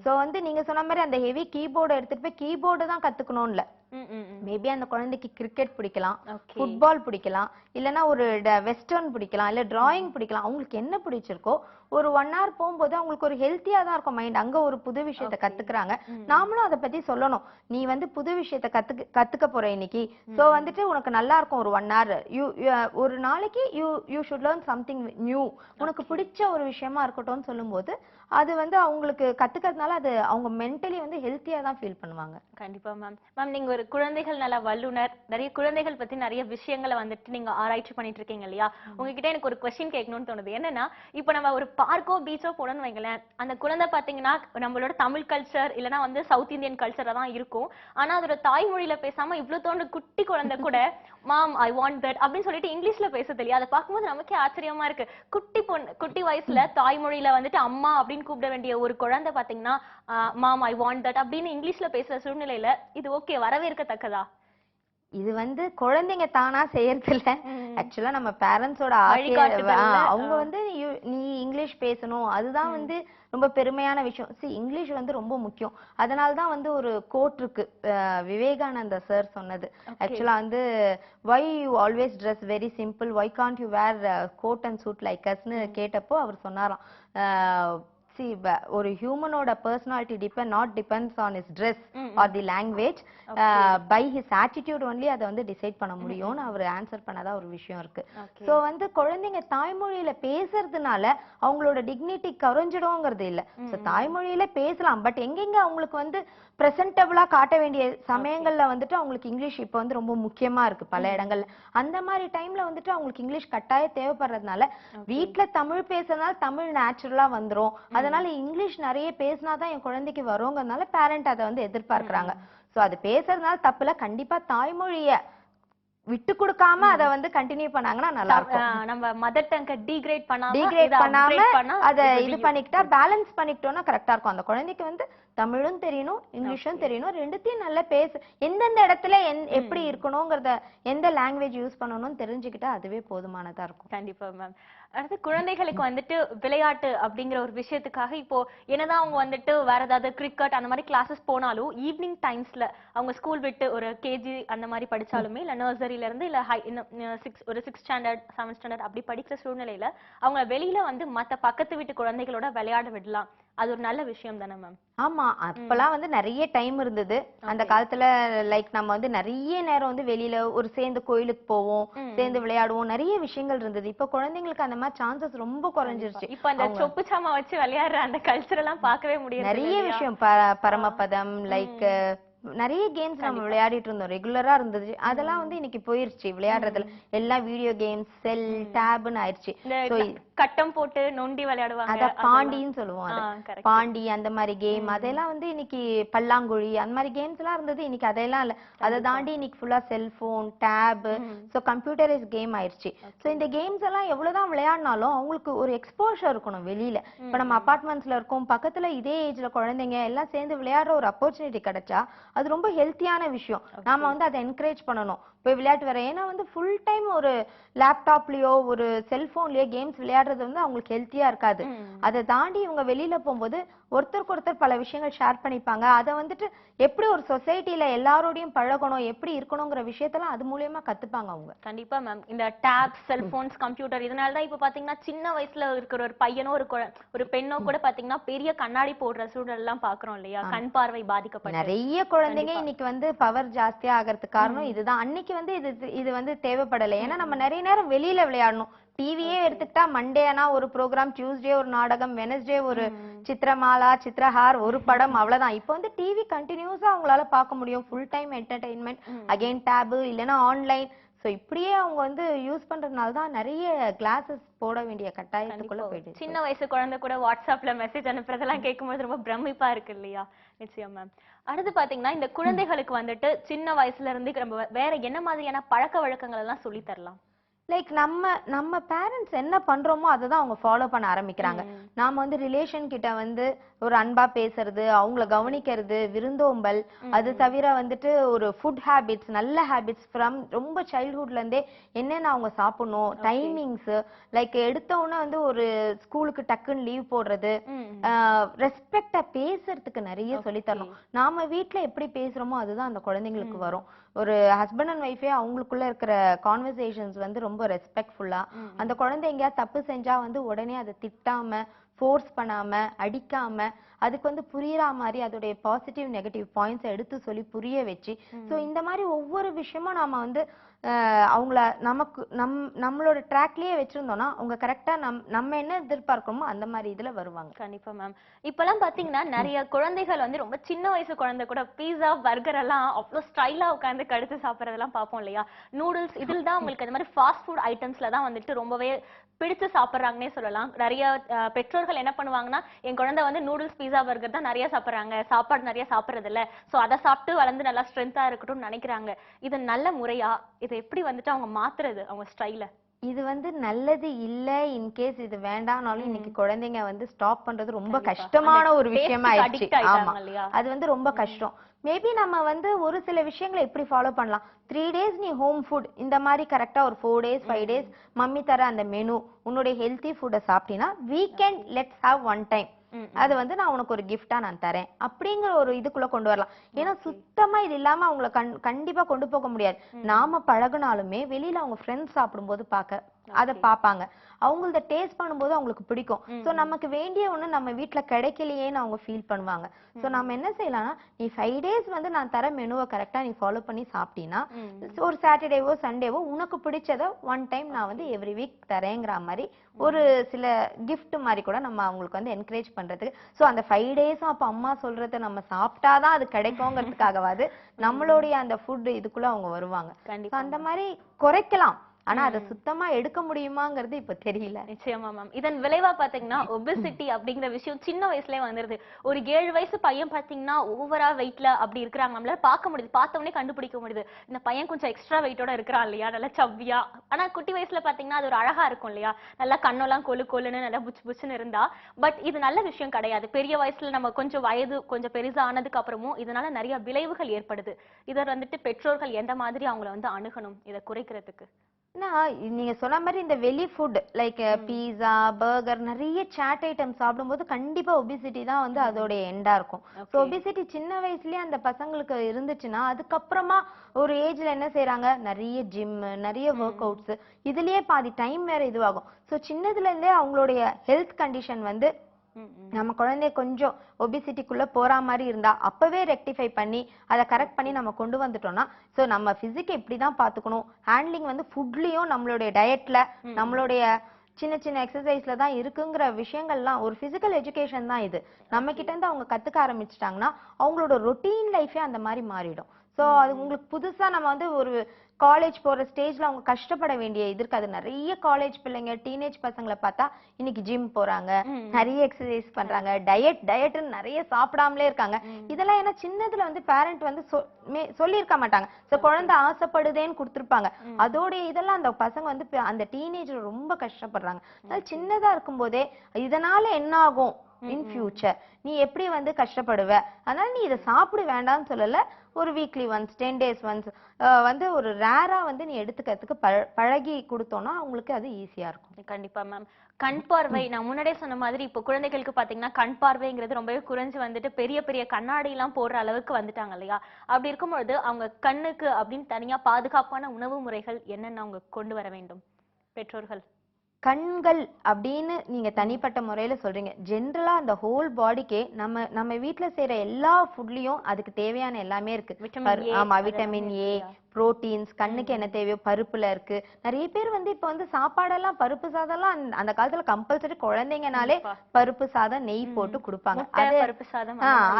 சோ வந்து நீங்க சொன்ன மாதிரி அந்த ஹெவி கீபோர்டு எடுத்துட்டு போய் கீபோர்டு தான் கத்துக்கணும் இல்ல. மேபி அந்த குழந்தைக்கு கிரிக்கெட் பிடிக்கலாம், ஃபுட்பால் பிடிக்கலாம், இல்லனா ஒரு வெஸ்டர்ன் பிடிக்கலாம், இல்ல டிராயிங் பிடிக்கலாம். அவங்களுக்கு என்ன பிடிச்சிருக்கோ ஒரு 1 hour போகும்போது அவங்களுக்கு ஒரு ஹெல்த்தியா தான் இருக்கும் மைண்ட். அங்க ஒரு புது விஷயத்தை கத்துக்கிறாங்க. நாமளும் அதை பத்தி சொல்லணும், நீ வந்து புது விஷயத்தை கத்துக்க போற இன்னைக்கு, சோ வந்துட்டு உனக்கு நல்லா இருக்கும் ஒரு 1 hour, ஒரு நாளைக்கு you should learn something new, உனக்கு பிடிச்ச ஒரு விஷயமா இருக்கட்டும்னு சொல்லும்போது அது வந்து அவங்களுக்கு கத்துக்கிறதுனால அது அவங்க மென்டலி வந்து ஹெல்த்தியா தான் ஃபீல் பண்ணுவாங்க. கண்டிப்பா மேம். மேம் நீங்க ஒரு குழந்தைகள் நல வல்லுனர், நிறைய குழந்தைகள் பத்தி நிறைய விஷயங்களை வந்துட்டு நீங்க ஆராய்ச்சி பண்ணிட்டு இருக்கீங்க இல்லையா? உங்ககிட்ட எனக்கு ஒரு கொஸ்டின் கேட்கணும்னு தோணுது. என்னன்னா, இப்ப நம்ம ஒரு பார்க்கோ பீச்சோ போனோம்னு வைங்களேன், அந்த குழந்தை பாத்தீங்கன்னா நம்மளோட தமிழ் கல்ச்சர் இல்லனா வந்து சவுத் இந்தியன் கல்ச்சரா தான் இருக்கும். ஆனா அதோட தாய்மொழியில பேசாம இவ்வளவு தோன்ற குட்டி குழந்தை கூட மாம் ஐ வாண்ட் தட் அப்படின்னு சொல்லிட்டு இங்கிலீஷ்ல பேசுது இல்லையா? அதை பார்க்கும்போது நமக்கே ஆச்சரியமா இருக்கு. குட்டி வயசுல தாய்மொழியில வந்துட்டு அம்மா அப்படின்னு கூப்பிட வேண்டிய ஒரு குழந்தை பாத்தீங்கன்னா மாம் ஐ வாண்ட் தட் அப்படின்னு இங்கிலீஷ்ல பேசுற சூழ்நிலையில இது ஓகே, வரவேற்கத்தக்கதா? இது வந்து குழந்தைங்க தானா செய்யறது இல்ல. ஆக்சுவலா நம்ம பேரண்ட்ஸோட அவங்க வந்து நீ இங்கிலீஷ் பேசணும், அதுதான் வந்து ரொம்ப பெருமையான விஷயம். இங்கிலீஷ் வந்து ரொம்ப முக்கியம். அதனாலதான் வந்து ஒரு கோட் இருக்கு, விவேகானந்தா சார் சொன்னது. ஆக்சுவலா வந்து why you always dress very simple, why can't you wear coat and suit like usன்னு கேட்டப்போ அவர் சொன்னாராம், ஒரு ஹியூமனோட personality depends on his dress. Or the language by his attitude only அதை வந்து டிசைட் பண்ண முடியும்னு அவர் ஆன்சர் பண்ணதா ஒரு விஷயம் இருக்கு. சோ வந்து குழந்தைங்க தாய்மொழியில பேசுறதுனால அவங்களோட டிக்னிட்டி குறைஞ்சிடும்ங்கிறது இல்ல. சோ தாய்மொழியில பேசலாம், பட் எங்கெங்க அவங்களுக்கு வந்து பிரசன்டபிளா காட்ட வேண்டிய சமயங்கள்ல வந்துட்டு அவங்களுக்கு இங்கிலீஷ் இப்ப வந்து ரொம்ப முக்கியமா இருக்கு பல இடங்கள்ல. அந்த மாதிரி டைம்ல வந்துட்டு அவங்களுக்கு இங்கிலீஷ் கட்டாயம் தேவைப்படுறதுனால வீட்ல தமிழ் பேசுறதுனால தமிழ் நேச்சுரலா வந்துரும். அதனால இங்கிலீஷ் நிறைய பேசினாதான் என் குழந்தைக்கு வருங்கிறதுனால பேரண்ட் அதை வந்து எதிர்பார்க்கறாங்க. சோ அது பேசுறதுனால தப்புல, கண்டிப்பா தாய்மொழிய விட்டு கொடுக்காம அத வந்து கண்டினியூ பண்ணாங்கன்னா நல்லா இருக்கும். நம்ம மதர் டங்க டீக்ரேட் டீக்ரேட் பண்ணாம பண்ணா அத இது பண்ணிக்கிட்டா பேலன்ஸ் பண்ணிக்கிட்டோம்னா கரெக்டா இருக்கும். அந்த குழந்தைக்கு வந்து தமிழும் தெரியணும், இங்கிலீஷும் தெரியணும், ரெண்டுத்தையும் நல்லா பேச எந்தெந்த இடத்துல எப்படி இருக்கணும்ங்கறத எந்த லாங்குவேஜ் யூஸ் பண்ணணும்னு தெரிஞ்சுக்கிட்டா அதுவே போதுமானதா இருக்கும். கண்டிப்பா மேம். அடுத்து குழந்தைகளுக்கு வந்துட்டு விளையாட்டு அப்படிங்கிற ஒரு விஷயத்துக்காக இப்போ என்னதான் அவங்க வந்துட்டு வேற ஏதாவது கிரிக்கெட் அந்த மாதிரி கிளாஸஸ் போனாலும் ஈவினிங் டைம்ஸ்ல அவங்க ஸ்கூல் விட்டு ஒரு கேஜி அந்த மாதிரி படிச்சாலுமே இல்ல நர்சரியில இருந்து இல்ல ஒரு 6 ஸ்டாண்டர்ட் 7 ஸ்டாண்டர்ட் அப்படி படிக்கிற சூழ்நிலையில அவங்க வெளியில வந்து மத்த பக்கத்து வீட்டு குழந்தைகளோட விளையாட விடலாம். அது ஒரு நல்ல விஷயம் தானே மேம்? ஆமா, அப்பெல்லாம் வந்து நிறைய டைம் இருந்தது அந்த காலத்துல. லைக் நம்ம வந்து நிறைய நேரம் வந்து வெளியில ஒரு சேர்ந்து கோயிலுக்கு போவோம், சேர்ந்து விளையாடுவோம், நிறைய விஷயங்கள் இருந்தது. இப்ப குழந்தைங்களுக்கு அந்த மாதிரி சான்சஸ் ரொம்ப குறைஞ்சிருச்சு. இப்ப அந்த சொப்பு சாமா வச்சு விளையாடுற அந்த கல்ச்சர் எல்லாம் பார்க்கவே முடியாது. நிறைய விஷயம் பரமபதம் லைக் நிறைய கேம்ஸ் நம்ம விளையாடிட்டு இருந்தோம், ரெகுலரா இருந்தது. அதெல்லாம் வந்து இன்னைக்கு போயிருச்சு விளையாடுறதுல. எல்லாம் வீடியோ கேம்ஸ், செல், டேப்னு ஆயிருச்சு. கட்டம் போட்டு நொண்டி விளையாடுவாங்க, அத பாண்டின்னு சொல்லுவோம். அது பாண்டி அந்த மாதிரி கேம். அதெல்லாம் வந்து இன்னைக்கு பல்லாங்குழி அந்த மாதிரி கேம்ஸ் எல்லாம் இருந்தது. இன்னைக்கு அதெல்லாம் இல்ல. அதை தாண்டி இன்னைக்கு ஃபுல்லா cellphone, tab, so computerise game ஆயிருச்சு. சோ இந்த கேம்ஸ் எல்லாம் எவ்வளவுதான் விளையாடினாலும் அவங்களுக்கு ஒரு எக்ஸ்போஷர் இருக்கணும் வெளியில. இப்ப நம்ம அபார்ட்மெண்ட்ஸ்ல இருக்கோம், பக்கத்துல இதே ஏஜ்ல குழந்தைங்க எல்லாம் சேர்ந்து விளையாடுற ஒரு ஆப்பர்ச்சுனிட்டி கிடைச்சா அது ரொம்ப ஹெல்த்தியான விஷயம். நாம வந்து அதை என்கரேஜ் பண்ணணும். போய் விளையாட்டு வர, ஏன்னா வந்து ஃபுல் டைம் ஒரு லேப்டாப்லயோ ஒரு செல்போன்லயோ கேம்ஸ் விளையாடுறது வந்து அவங்களுக்கு ஹெல்த்தியா இருக்காது. அதை தாண்டி இவங்க வெளியில போகும்போது ஒருத்தருக்கு ஒருத்தர் பல விஷயங்கள் ஷேர் பண்ணிப்பாங்க. அதை வந்துட்டு எப்படி ஒரு சொசைட்டில எல்லாரோடையும் பழகணும், எப்படி இருக்கணுங்கிற விஷயத்தெல்லாம் அது மூலியமா கத்துப்பாங்க அவங்க. கண்டிப்பா மேம். இந்த டேப், செல்போன்ஸ், கம்ப்யூட்டர் இதனாலதான் இப்ப பாத்தீங்கன்னா சின்ன வயசுல இருக்கிற ஒரு பையனோ ஒரு பெண்ணோ கூட பாத்தீங்கன்னா பெரிய கண்ணாடி போடுற சூழல் எல்லாம் பாக்குறோம் இல்லையா? கண் பார்வை பாதிக்கப்பட்ட நிறைய குழந்தைங்க இன்னைக்கு வந்து பவர் ஜாஸ்தியா ஆகிறதுக்கு காரணம் இதுதான். அன்னைக்கு வந்து இது வந்து தேவைப்படலை. ஏன்னா நம்ம நிறைய நேரம் வெளியில விளையாடணும். டிவியே எடுத்துக்கிட்டா மண்டேனா ஒரு ப்ரோக்ராம், டியூஸ்டே ஒரு நாடகம், வெனஸ்டே ஒரு சித்திரமாலா, சித்திரஹார், ஒரு படம், அவ்வளவுதான். இப்ப வந்து டிவி கண்டினியூஸா அவங்களால பார்க்க முடியும். Full time entertainment, again tab இல்லைன்னா ஆன்லைன். சோ இப்படியே அவங்க வந்து யூஸ் பண்றதுனால தான் நிறைய கிளாஸஸ் போட வேண்டிய கட்டாயத்துக்குள்ள போயிடுச்சு. சின்ன வயசு குழந்தை கூட வாட்ஸ்அப்ல மெசேஜ் அனுப்புறதெல்லாம் கேட்கும்போது ரொம்ப பிரமிப்பா இருக்கு இல்லையா? நிச்சயம் மேம். அடுத்து பாத்தீங்கன்னா இந்த குழந்தைகளுக்கு வந்துட்டு சின்ன வயசுல இருந்து நம்ம வேற என்ன மாதிரியான பழக்க வழக்கங்கள் எல்லாம் சொல்லி தரலாம்? லைக் நம்ம பேரண்ட்ஸ் என்ன பண்றோமோ அதை தான் அவங்க ஃபாலோ பண்ண ஆரம்பிக்கிறாங்க. நாம வந்து ரிலேஷன் கிட்ட வந்து ஒரு அன்பா பேசுறது, அவங்கள கவனிக்கிறது, விருந்தோம்பல், அது தவிர வந்துட்டு ஒரு ஃபுட் ஹேபிட்ஸ், நல்ல ஹேபிட்ஸ் ஃப்ரம் ரொம்ப சைல்ட்ஹுட்ல இருந்தே என்னென்ன அவங்க சாப்பிடணும், டைமிங்ஸ், லைக் எடுத்த உடனே வந்து ஒரு ஸ்கூலுக்கு டக்குன்னு லீவ் போடுறது, ரெஸ்பெக்டா பேசுறதுக்கு நிறைய சொல்லி தரணும். நாம வீட்ல எப்படி பேசுறோமோ அதுதான் அந்த குழந்தைங்களுக்கு வரும். ஒரு ஹஸ்பண்ட் அண்ட் ஒய்ஃபே அவங்களுக்குள்ள இருக்கிற கான்வர்சேஷன்ஸ் வந்து ரொம்ப ரெஸ்பெக்ட்ஃபுல்லா, அந்த குழந்தை எங்கேயாவது தப்பு செஞ்சா வந்து உடனே அதை திட்டாம, ஃபோர்ஸ் பண்ணாம, அடிக்காம, அதுக்கு வந்து புரியுற மாதிரி அதோடைய பாசிட்டிவ் நெகட்டிவ் பாயிண்ட்ஸ் எடுத்து சொல்லி புரிய வச்சு, சோ இந்த மாதிரி ஒவ்வொரு விஷயமும் நாம வந்து அவங்கள நம்மளோட ட்ராக்லயே வச்சிருந்தோம்னா அவங்க கரெக்டா நம்ம என்ன எதிர்பார்க்கணுமோ அந்த மாதிரி இதுல வருவாங்க. கண்டிப்பா மேம். இப்பெல்லாம் பாத்தீங்கன்னா நிறைய குழந்தைகள் வந்து ரொம்ப சின்ன வயசு குழந்தை கூட பீஸா, பர்கர் எல்லாம் அவ்வளவு ஸ்டைலா உட்காந்து கடிச்சு சாப்பிடறதெல்லாம் பார்ப்போம் இல்லையா? நூடுல்ஸ் இதில் தான் உங்களுக்கு அந்த மாதிரி ஃபாஸ்ட் ஃபுட் ஐட்டம்ஸ்ல தான் வந்துட்டு ரொம்பவே பிடிச்சு சாப்பிடுறாங்கன்னே சொல்லலாம். நிறைய பெற்றோர்கள் என்ன பண்ணுவாங்கன்னா, என் குழந்தை வந்து நூடுல்ஸ், பீஸா, பர்கர் தான் நிறைய சாப்பிடுறாங்க, சாப்பாடு நிறைய சாப்பிடுறது இல்ல, சோ அதை சாப்பிட்டு வளர்ந்து நல்லா ஸ்ட்ரென்த்தா இருக்கட்டும்னு நினைக்கிறாங்க. இது நல்ல முறையா? இதை எப்படி வந்துட்டு அவங்க மாத்துறது அவங்க ஸ்டைல? இது வந்து நல்லது இல்ல. இன்கேஸ் இது வேண்டாம்னாலும் இன்னைக்கு குழந்தைங்க வந்து ஸ்டாப் பண்றது ரொம்ப கஷ்டமான ஒரு விஷயமா ஆயிடுச்சு. ஆமா, அது வந்து ரொம்ப கஷ்டம். மேபி நம்ம வந்து ஒரு சில விஷயங்களை எப்படி ஃபாலோ பண்ணலாம். 3 days நீ ஹோம் ஃபுட் இந்த மாதிரி கரெக்டா ஒரு 4 days 5 days மம்மி தர அந்த மெனு உன்னுடைய ஹெல்த்தி ஃபுட்டை சாப்பிட்டீங்கன்னா weekend let's have one time, அது வந்து நான் உனக்கு ஒரு கிஃப்டா நான் தரேன் அப்படிங்கிற ஒரு இதுக்குள்ள கொண்டு வரலாம். ஏன்னா சுத்தமா இது இல்லாம அவங்கள கண்டிப்பா கொண்டு போக முடியாது. நாம பழகுனாலுமே வெளியில அவங்க ஃப்ரெண்ட்ஸ் சாப்பிடும்போது அதை பார்ப்பாங்க. அவங்கள டேஸ்ட் பண்ணும்போது அவங்களுக்கு பிடிக்கும். சோ நமக்கு வேண்டிய ஒண்ணு நம்ம வீட்ல கிடைக்கலையேன்னு அவங்க ஃபீல் பண்ணுவாங்க. சோ நம்ம என்ன செய்யலாம்னா, நீ 5 டேஸ் வந்து நான் தர மெனுவை கரெக்டா நீ ஃபாலோ பண்ணி சாப்பிட்டீங்கன்னா, ஒரு சாட்டர்டேவோ சண்டேவோ உனக்கு பிடிச்சத ஒன் டைம் நான் வந்து எவ்ரி வீக் தரேங்கிற மாதிரி ஒரு சில கிஃப்ட் மாதிரி கூட நம்ம அவங்களுக்கு வந்து என்கரேஜ் பண்றதுக்கு. சோ அந்த 5 டேஸும் அப்ப அம்மா சொல்றத நம்ம சாப்பிட்டாதான் அது கிடைக்குங்கிறதுக்காகவாது நம்மளுடைய அந்த ஃபுட் இதுக்குள்ள அவங்க வருவாங்க. So அந்த மாதிரி குறைக்கலாம். ஆனா அதை சுத்தமா எடுக்க முடியுமாங்கிறது இப்ப தெரியல. நிச்சயமா மேம். இதன் விளைவா பாத்தீங்கன்னா ஒபெசிட்டி அப்படிங்கிற விஷயம் சின்ன வயசுலயே வந்துருது. ஒரு 7 வயசு பையன் பாத்தீங்கன்னா ஓவரா வெயிட்ல அப்படி இருக்கிறாங்க. நம்மளால பார்க்க முடியுது, பார்த்த உடனே கண்டுபிடிக்க முடியுது. இந்த பையன் கொஞ்சம் எக்ஸ்ட்ரா வெயிட்டோட இருக்கிறான் இல்லையா, நல்லா சவ்வியா. ஆனா குட்டி வயசுல பாத்தீங்கன்னா அது ஒரு அழகா இருக்கும் இல்லையா, நல்லா கண்ணெல்லாம் கொழு கொழுன்னு நல்லா புச்சு புச்சுன்னு இருந்தா. பட் இது நல்ல விஷயம் கிடையாது. பெரிய வயசுல நம்ம கொஞ்சம் வயது கொஞ்சம் பெருசா ஆனதுக்கு அப்புறமும் இதனால நிறைய விளைவுகள் ஏற்படுது. இத வந்துட்டு பெற்றோர்கள் எந்த மாதிரி அவங்கள வந்து அணுகணும் இதை குறைக்கிறதுக்கு? நீங்க சொன்ன மாதிரி இந்த வெளி ஃபுட் லைக் பீஸா, பர்கர், நிறைய சாட் ஐட்டம் சாப்பிடும்போது கண்டிப்பா ஒபிசிட்டி தான் வந்து அதோட எண்டா இருக்கும். ஸோ ஒபிசிட்டி சின்ன வயசுலயே அந்த பசங்களுக்கு இருந்துச்சுன்னா அதுக்கப்புறமா ஒரு ஏஜ்ல என்ன செய்யறாங்க, நிறைய ஜிம், நிறைய ஒர்க் அவுட்ஸ், இதுலயே பாதி டைம் வேற இதுவாகும். ஸோ சின்னதுல இருந்தே அவங்களுடைய ஹெல்த் கண்டிஷன் வந்து நம்ம குழந்தைய கொஞ்சம் ஒபிசிட்டிக்குள்ள போற மாதிரி இருந்தா அப்பவே ரெக்டிஃபை பண்ணி அதை கரெக்ட் பண்ணி நம்ம கொண்டு வந்துட்டோம்னா, சோ நம்ம பிசிக் இப்படிதான் பாத்துக்கணும், ஹேண்ட்லிங் வந்து ஃபுட்லயும் நம்மளுடைய டயட்ல நம்மளுடைய சின்ன சின்ன எக்ஸசைஸ்ல தான் இருக்குங்கிற விஷயங்கள்லாம் ஒரு பிசிக்கல் எஜுகேஷன் தான் இது. நம்ம கிட்ட இருந்து அவங்க கத்துக்க ஆரம்பிச்சிட்டாங்கன்னா அவங்களோட ரொட்டீன் லைஃபே அந்த மாதிரி மாறிடும். சோ அது உங்களுக்கு புதுசா நம்ம வந்து ஒரு காலேஜ் போற ஸ்டேஜ்ல அவங்க கஷ்டப்பட வேண்டிய இது இருக்காது. நிறைய காலேஜ் பிள்ளைங்க, டீனேஜ் பசங்களை பார்த்தா இன்னைக்கு ஜிம் போறாங்க, நிறைய எக்ஸசைஸ் பண்றாங்க, டயட்னு நிறைய சாப்பிடாமலே இருக்காங்க. இதெல்லாம் ஏன்னா சின்னதுல வந்து பேரண்ட் வந்து சொல்லி இருக்க மாட்டாங்க. சோ குழந்தை ஆசைப்படுதேன்னு கொடுத்துருப்பாங்க. அதோட இதெல்லாம் அந்த பசங்க வந்து அந்த டீனேஜ்ல ரொம்ப கஷ்டப்படுறாங்க. அதனால சின்னதா இருக்கும் போதே இதனால என்ன ஆகும் இன் ஃபியூச்சர், நீ எப்படி வந்து கஷ்டப்படுவ, அதனால நீ இதை சாப்பிட வேண்டாம்னு சொல்லல, ஒரு வீக்லி ஒன்ஸ் 10 days ஒன்ஸ் வந்து ஒரு ரேரா வந்து நீ எடுத்துக்கிறதுக்கு பழகி கொடுத்தோம்னா அவங்களுக்கு அது ஈஸியா இருக்கும். கண்டிப்பா மேம். கண் பார்வை நான் முன்னாடியே சொன்ன மாதிரி இப்போ குழந்தைகளுக்கு பாத்தீங்கன்னா கண் பார்வைங்கிறது ரொம்பவே குறைஞ்சு வந்துட்டு பெரிய பெரிய கண்ணாடி எல்லாம் போடுற அளவுக்கு வந்துட்டாங்க இல்லையா. அப்படி இருக்கும்பொழுது அவங்க கண்ணுக்கு அப்படின்னு தனியா பாதுகாப்பான உணவு முறைகள் என்னென்ன அவங்க கொண்டு வர வேண்டும் பெற்றோர்கள்? கண்கள் அப்படின்னு நீங்க தனிப்பட்ட முறையில சொல்றீங்க. ஜென்ரலா அந்த ஹோல் பாடிக்கே நம்ம வீட்ல செய்யற எல்லா ஃபுட்லயும் அதுக்கு தேவையான எல்லாமே இருக்கு. ஆமா, விட்டமின் ஏ, புரோட்டீன்ஸ், கண்ணுக்கு என்ன தேவையோ பருப்புல இருக்கு. நிறைய பேர் வந்து இப்ப வந்து சாப்பாடெல்லாம் பருப்பு சாதம்லாம் அந்த காலத்துல கம்பல்சரி குழந்தைங்கனாலே பருப்பு சாதம் நெய் போட்டு கொடுப்பாங்க.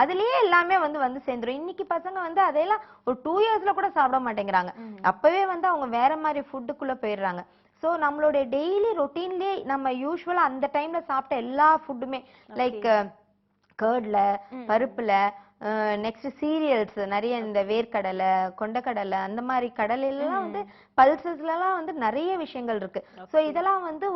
அதுலயே எல்லாமே வந்து சேர்ந்துரும். இன்னைக்கு பசங்க வந்து அதையெல்லாம் ஒரு 2 yearsல கூட சாப்பிட மாட்டேங்கிறாங்க. அப்பவே வந்து அவங்க வேற மாதிரி ஃபுட்டுக்குள்ள போயிடுறாங்க. சோ நம்மளுடைய டெய்லி ரொட்டீன்லயே நம்ம யூஸ்வலா அந்த டைம்ல சாப்பிட்ட எல்லா ஃபுட்டுமே லைக் கர்ட்ல, பருப்புல, நெக்ஸ்ட் சீரியல்ஸ் நிறைய, இந்த வேர்க்கடலை, கொண்டக்கடலை, அந்த மாதிரி கடலைலாம் வந்து பல்சஸ்ல எல்லாம் வந்து நிறைய விஷயங்கள் இருக்கு. சோ இதெல்லாம் வந்து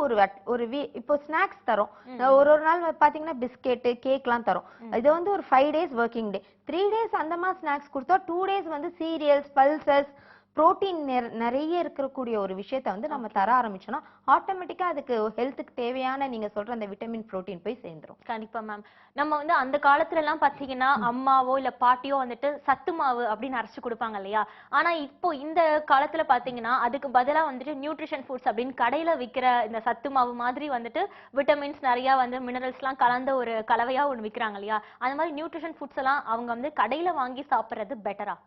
ஒரு இப்போ ஸ்நாக்ஸ் தரோம். ஒரு நாள் பாத்தீங்கன்னா பிஸ்கெட், கேக் எல்லாம் தரோம். இது வந்து ஒரு 5 days ஒர்க்கிங் டே, 3 days அந்த மாதிரி ஸ்நாக்ஸ் கொடுத்தா 2 days வந்து சீரியல்ஸ், பல்சஸ், புரோட்டீன் நிறைய இருக்கக்கூடிய ஒரு விஷயத்த வந்து நம்ம தர ஆரம்பிச்சோம்னா ஆட்டோமேட்டிக்கா அதுக்கு ஹெல்த்துக்கு தேவையான நீங்க சொல்ற அந்த விட்டமின் புரோட்டீன் போய் சேர்ந்துரும். கண்டிப்பா மேம். நம்ம வந்து அந்த காலத்துல எல்லாம் பாத்தீங்கன்னா அம்மாவோ இல்ல பாட்டியோ வந்துட்டு சத்து மாவு அப்படின்னு அரைச்சு கொடுப்பாங்க இல்லையா. ஆனா இப்போ இந்த காலத்துல பாத்தீங்கன்னா அதுக்கு பதிலா வந்துட்டு நியூட்ரிஷன் ஃபுட்ஸ் அப்படின்னு கடையில விக்கிற இந்த சத்து மாவு மாதிரி வந்துட்டு விட்டமின்ஸ் நிறைய வந்து மினரல்ஸ் எல்லாம் கலந்த ஒரு கலவையா ஒண்ணு விக்கிறாங்க இல்லையா. அந்த மாதிரி நியூட்ரிஷன் ஃபுட்ஸ் எல்லாம் அவங்க வந்து கடையில வாங்கி சாப்பிடுறது பெட்டரா?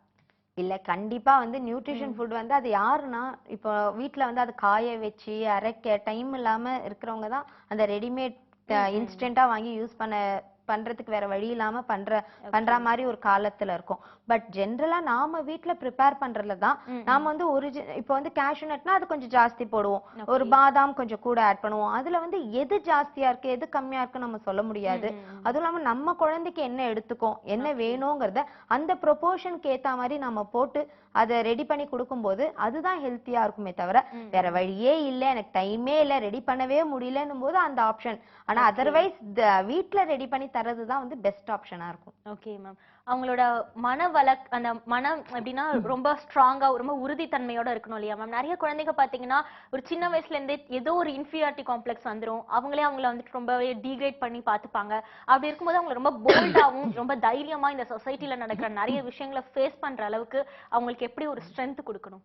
இல்ல, கண்டிப்பா வந்து நியூட்ரிஷன் ஃபுட் வந்து அது யாருன்னா இப்போ வீட்ல வந்து அது காய வச்சு அரைக்க டைம் இல்லாம இருக்கிறவங்க தான் அந்த ரெடிமேட் இன்ஸ்டன்டா வாங்கி யூஸ் பண்றதுக்கு வேற வழி இல்லாம பண்ற மாதிரி ஒரு காலத்துல இருக்கும். பட் ஜென்ரலா நாம வீட்ல ப்ரிப்பேர் பண்றதுல தான் நாம வந்து இப்போ வந்து கேஷ்யூ நட்னா அது கொஞ்சம் ஜாஸ்தி போடுவோம், ஒரு பாதாம் கொஞ்சம் கூட ஆட் பண்ணுவோம். அதுல வந்து எது ஜாஸ்தியா இருக்கு எது கம்மியா இருக்குன்னு நம்ம சொல்ல முடியாது. அதுவும் இல்லாம நம்ம குழந்தைக்கு என்ன எடுத்துக்கும், என்ன வேணுங்கிறத அந்த ப்ரொபோர்ஷனுக்கு ஏத்த மாதிரி நம்ம போட்டு அதை ரெடி பண்ணி கொடுக்கும்போது அதுதான் ஹெல்த்தியா இருக்குமே தவிர வேற வழியே இல்ல, எனக்கு டைமே இல்ல, ரெடி பண்ணவே முடியலன்னும் போது அந்த ஆப்ஷன். ஆனா அதர்வைஸ் வீட்ல ரெடி பண்ணி தரதுதான் வந்து பெஸ்ட் ஆப்ஷனா இருக்கும். Okay ma'am. அவங்களோட அந்த மனம் எப்படின்னா ரொம்ப ஸ்ட்ராங்கா ரொம்ப உறுதித்தன்மையோட இருக்கணும் இல்லையா மேம். நிறைய குழந்தைங்க பாத்தீங்கன்னா ஒரு சின்ன வயசுல இருந்தே ஏதோ ஒரு இன்ஃபீரியாரிட்டி காம்ப்ளெக்ஸ் வந்துரும். அவங்களே அவங்கள வந்துட்டு ரொம்பவே டீக்ரேட் பண்ணி பாத்துப்பாங்க. அப்படி இருக்கும்போது அவங்க ரொம்ப போல்டாவும் ரொம்ப தைரியமா இந்த சொசைட்டில நடக்கிற நிறைய விஷயங்களை ஃபேஸ் பண்ற அளவுக்கு அவங்களுக்கு எப்படி ஒரு ஸ்ட்ரென்த் கொடுக்கணும்?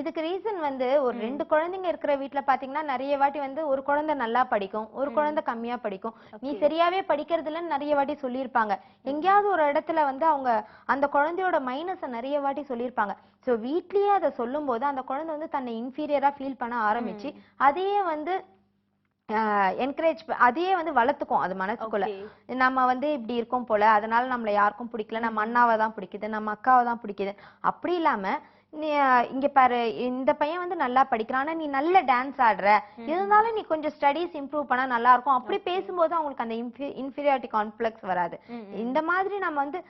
இதுக்கு ரீசன் வந்து ஒரு 2 குழந்தைங்க இருக்கிற வீட்ல பாத்தீங்கன்னா நிறைய வாட்டி வந்து ஒரு குழந்தை நல்லா படிக்கும், ஒரு குழந்தை கம்மியா படிக்கும். நீ சரியாவே படிக்கிறது இல்லைன்னு நிறைய வாட்டி சொல்லியிருப்பாங்க. எங்கேயாவது ஒரு இடத்துல வந்து அவங்க அந்த குழந்தையோட மைனஸை நிறைய வாட்டி சொல்லியிருப்பாங்க. சோ வீட்லயே அதை சொல்லும் போது அந்த குழந்தை வந்து தன்னை இன்ஃபீரியரா ஃபீல் பண்ண ஆரம்பிச்சு அதையே வந்து என்கரேஜ் அதையே வந்து வளர்த்துக்கும் அது மனசுக்குள்ள. நம்ம வந்து இப்படி இருக்கோம் போல, அதனால நம்மள யாருக்கும் பிடிக்கல, நம்ம அண்ணாவை தான் பிடிக்குது, நம்ம அக்காவை தான் பிடிக்குது. அப்படி இல்லாம நீ இங்க பாரு, இந்த பையன் வந்து நல்லா படிக்கிறான், ஆனா நீ நல்ல டான்ஸ் ஆடுற, இருந்தாலும் நீ கொஞ்சம் ஸ்டடீஸ் இம்ப்ரூவ் பண்ணா நல்லா இருக்கும். அப்படி பேசும்போது அவங்களுக்கு அந்த இன்ஃபீரியாரிட்டி காம்ப்ளெக்ஸ் வராது. இந்த மாதிரி நம்ம வந்து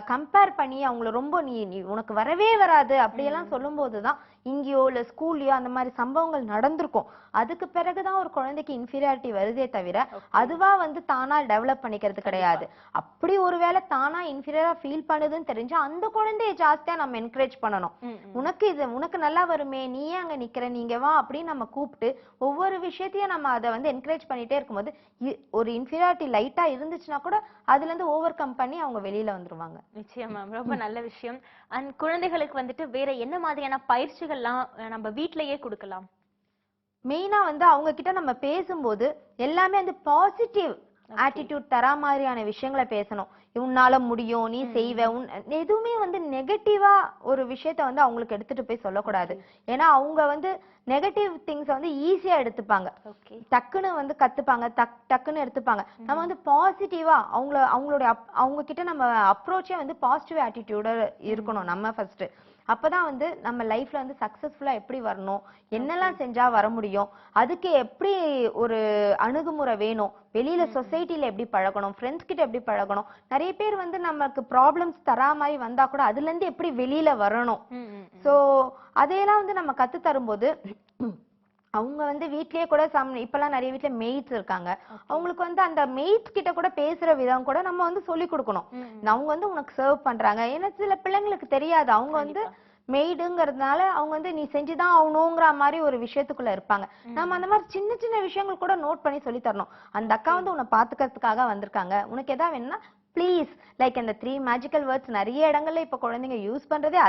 கம்பேர் பண்ணி அவங்கள ரொம்ப நீ நீ உனக்கு வரவே வராது அப்படியெல்லாம் சொல்லும் போதுதான் இங்கேயோ இல்ல ஸ்கூல்லயோ அந்த மாதிரி சம்பவங்கள் நடந்திருக்கும். அதுக்கு பிறகுதான் ஒரு குழந்தைக்கு இன்ஃபீரியாரிட்டி வருதே தவிர அதுவா வந்து தானா டெவலப் பண்ணிக்கிறது கிடையாது. அப்படி ஒருவேளை தானா இன்ஃபீரியரா ஃபீல் பண்ணுதுன்னு தெரிஞ்சா அந்த குழந்தைய ஜாஸ்தியா நம்ம என்கரேஜ் பண்ணணும். உனக்கு நல்லா வருமே, நீயே அங்க நிக்கிற, நீங்க வா அப்படின்னு நம்ம கூப்பிட்டு ஒவ்வொரு விஷயத்தையும் நம்ம அதை வந்து என்கரேஜ் பண்ணிட்டே இருக்கும்போது ஒரு இன்ஃபீரியாரிட்டி லைட்டா இருந்துச்சுன்னா கூட அதுல இருந்து ஓவர் கம் பண்ணி அவங்க வெளியில வந்துருவாங்க. நிச்சயமா, ரொம்ப நல்ல விஷயம். அண்ட் குழந்தைகளுக்கு வந்துட்டு வேற என்ன மாதிரியான பயிற்சிகள்லாம் நம்ம வீட்லயே கொடுக்கலாம்? மெயினா வந்து அவங்க கிட்ட நம்ம பேசும்போது எல்லாமே வந்து பாசிட்டிவ் ஆட்டிடியூட் தர மாதிரியான விஷயங்களை பேசணும். உன்னால முடியும், நீ செய்வ, எதுவுமே வந்து நெகட்டிவா ஒரு விஷயத்த வந்து அவங்களுக்கு எடுத்துட்டு போய் சொல்லக்கூடாது. ஏன்னா அவங்க வந்து நெகட்டிவ் திங்ஸ் வந்து ஈஸியா எடுத்துப்பாங்க, டக்குன்னு வந்து கத்துப்பாங்க, டக்குன்னு எடுத்துப்பாங்க. நம்ம வந்து பாசிட்டிவா அவங்க கிட்ட நம்ம அப்ரோச்சே வந்து பாசிட்டிவ் ஆட்டிடியூட இருக்கணும் நம்ம ஃபர்ஸ்ட். அப்பதான் வந்து நம்ம லைஃப்ல வந்து சக்சஸ்ஃபுல்லா எப்படி வரணும், என்னெல்லாம் செஞ்சா வர முடியும், அதுக்கு எப்படி ஒரு அணுகுமுறை வேணும், வெளியில சொசைட்டில எப்படி பழகணும், ஃப்ரெண்ட்ஸ் கிட்ட எப்படி பழகணும். நிறைய பேர் வந்து நமக்கு ப்ராப்ளம்ஸ் தரா மாதிரி வந்தா கூட அதுல இருந்து எப்படி வெளியில வரணும். சோ அதையெல்லாம் வந்து நம்ம கத்து தரும்போது அவங்க வந்து வீட்லயே கூட இப்பெல்லாம் நிறைய வீட்ல மெய்ட்ஸ் இருக்காங்க. அவங்களுக்கு வந்து அந்த மெய்ட்ஸ் கிட்ட கூட பேசுற விதம் கூட நம்ம வந்து சொல்லி கொடுக்கணும். அவங்க வந்து உனக்கு சர்வ் பண்றாங்க. ஏன்னா சில பிள்ளைங்களுக்கு தெரியாது, அவங்க வந்து மெய்டுங்கிறதுனால அவங்க வந்து நீ செஞ்சுதான் ஆகணுங்கிற மாதிரி ஒரு விஷயத்துக்குள்ள இருப்பாங்க. நம்ம அந்த மாதிரி சின்ன சின்ன விஷயங்கள் கூட நோட் பண்ணி சொல்லி தரணும். அந்த அக்கா வந்து உன்னை பாத்துக்கிறதுக்காக வந்திருக்காங்க, உனக்கு எதாவது வேணும்னா ப்ளீஸ், லைக் அந்த 3 மேஜிக்கல் வேர்ட்ஸ் நிறைய இடங்கள்ல இப்ப குழந்தைங்க யூஸ் பண்றதே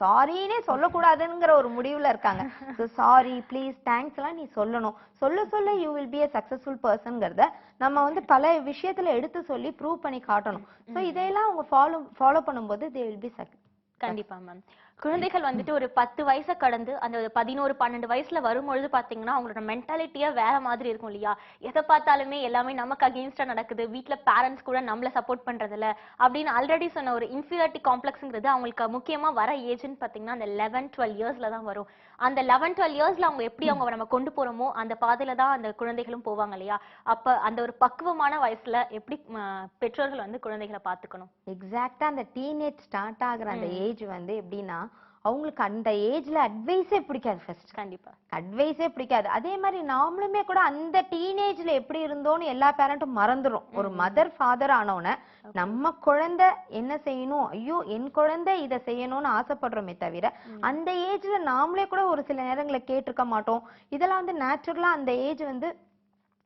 சாரினே சொல்லக்கூடாதுங்கிற ஒரு முடிவுல இருக்காங்க. ஸோ சாரி, ப்ளீஸ், தேங்க்ஸ் எல்லாம் நீ சொல்லணும். சொல்ல சொல்ல you will be a successful personங்கிறத நம்ம வந்து பல விஷயத்துல எடுத்து சொல்லி ப்ரூவ் பண்ணி காட்டணும். ஸோ இதையெல்லாம் அவங்க ஃபாலோ பண்ணும்போது they will be successful. கண்டிப்பா மேம். குழந்தைகள் வந்துட்டு ஒரு 10 வயசை கடந்து அந்த 11 12 வயசுல வரும்பொழுது பாத்தீங்கன்னா அவங்களோட மென்டாலிட்டியா வேற மாதிரி இருக்கும் இல்லையா? எதை பார்த்தாலுமே எல்லாமே நமக்கு அகெயின்ஸ்டா நடக்குது, வீட்ல பேரண்ட்ஸ் கூட நம்மள சப்போர்ட் பண்றது இல்ல அப்படின்னு ஆல்ரெடி சொன்ன ஒரு இன்ஃபீரியாரிட்டி காம்ப்ளெக்ஸ்ங்கிறது அவங்களுக்கு முக்கியமா வர ஏஜ்னு பாத்தீங்கன்னா அந்த 11-12 இயர்ஸ்ல தான் வரும். அந்த 11-12 இயர்ஸ்ல அவங்க எப்படி அவங்க நம்ம கொண்டு போறோமோ அந்த பாதையில தான் அந்த குழந்தைகளும் போவாங்க இல்லையா? அப்ப அந்த ஒரு பக்குவமான வயசுல எப்படி பெற்றோர்கள் வந்து குழந்தைகளை பாத்துக்கணும்? எக்ஸாக்டா அந்த டீனேஜ் ஸ்டார்ட் ஆகுற அந்த ஏஜ் வந்து எப்படின்னா அவங்களுக்கு அந்த ஏஜ்ல அட்வைஸே பிடிக்காது. ஃபர்ஸ்ட் கண்டிப்பா அட்வைஸே பிடிக்காது. அதே மாதிரி நாமளுமே கூட அந்த டீனேஜ்ல எப்படி இருந்தோம்னு எல்லா பேரண்ட்டும் மறந்துடும். ஒரு மதர் ஃபாதர் ஆனோன்னு நம்ம குழந்தை என்ன செய்யணும், ஐயோ என் குழந்தை இதை செய்யணும்னு ஆசைப்படுறோமே தவிர அந்த ஏஜ்ல நாமளே கூட ஒரு சில நேரங்களை கேட்டிருக்க மாட்டோம். இதெல்லாம் வந்து நேச்சுரலா அந்த ஏஜ் வந்து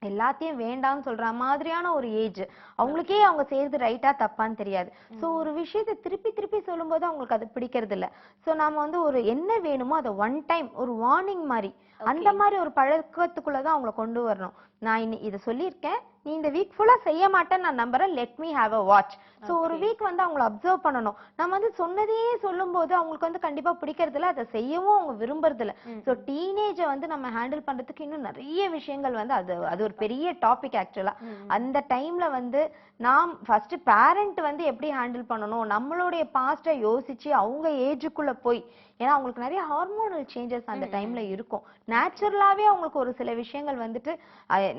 எல்லாத்தையும் வேண்டாம்னு சொல்ற மாதிரியான ஒரு ஏஜ். அவங்களுக்கே அவங்க செய்யறது ரைட்டா தப்பான்னு தெரியாது. சோ ஒரு விஷயத்தை திருப்பி திருப்பி சொல்லும் போது அவங்களுக்கு அது பிடிக்கிறது இல்ல. சோ நாம வந்து ஒரு என்ன வேணுமோ அதை ஒன் டைம் ஒரு வார்னிங் மாதிரி அந்த மாதிரி ஒரு பழக்கத்துக்குள்ளதான் அவங்கள கொண்டு வரணும். நான் இதை சொல்லியிருக்கேன், நீ இந்த வீக் ஃபுல்லா செய்ய மாட்டேன்னு நான் நம்புறேன், let me have a watch. So ஒரு வீக் வந்து அவங்களை அப்சர்வ் பண்ணணும். நம்ம வந்து சொன்னதையே சொல்லும் போது அவங்களுக்கு வந்து கண்டிப்பா பிடிக்கிறது இல்ல, அதை செய்யவும் அவங்க விரும்புறது இல்ல. சோ டீனேஜ வந்து நம்ம ஹேண்டில் பண்றதுக்கு இன்னும் நிறைய விஷயங்கள் வந்து அது ஒரு பெரிய டாபிக் ஆக்சுவலா. அந்த டைம்ல வந்து நாம் ஃபர்ஸ்ட் பேரண்ட் வந்து எப்படி ஹேண்டில் பண்ணணும், நம்மளுடைய பாஸ்ட யோசிச்சு அவங்க ஏஜுக்குள்ள போய், ஏன்னா அவங்களுக்கு நிறைய ஹார்மோனல் சேஞ்சஸ் அந்த டைம்ல இருக்கும். நேச்சுரலாவே அவங்களுக்கு ஒரு சில விஷயங்கள் வந்துட்டு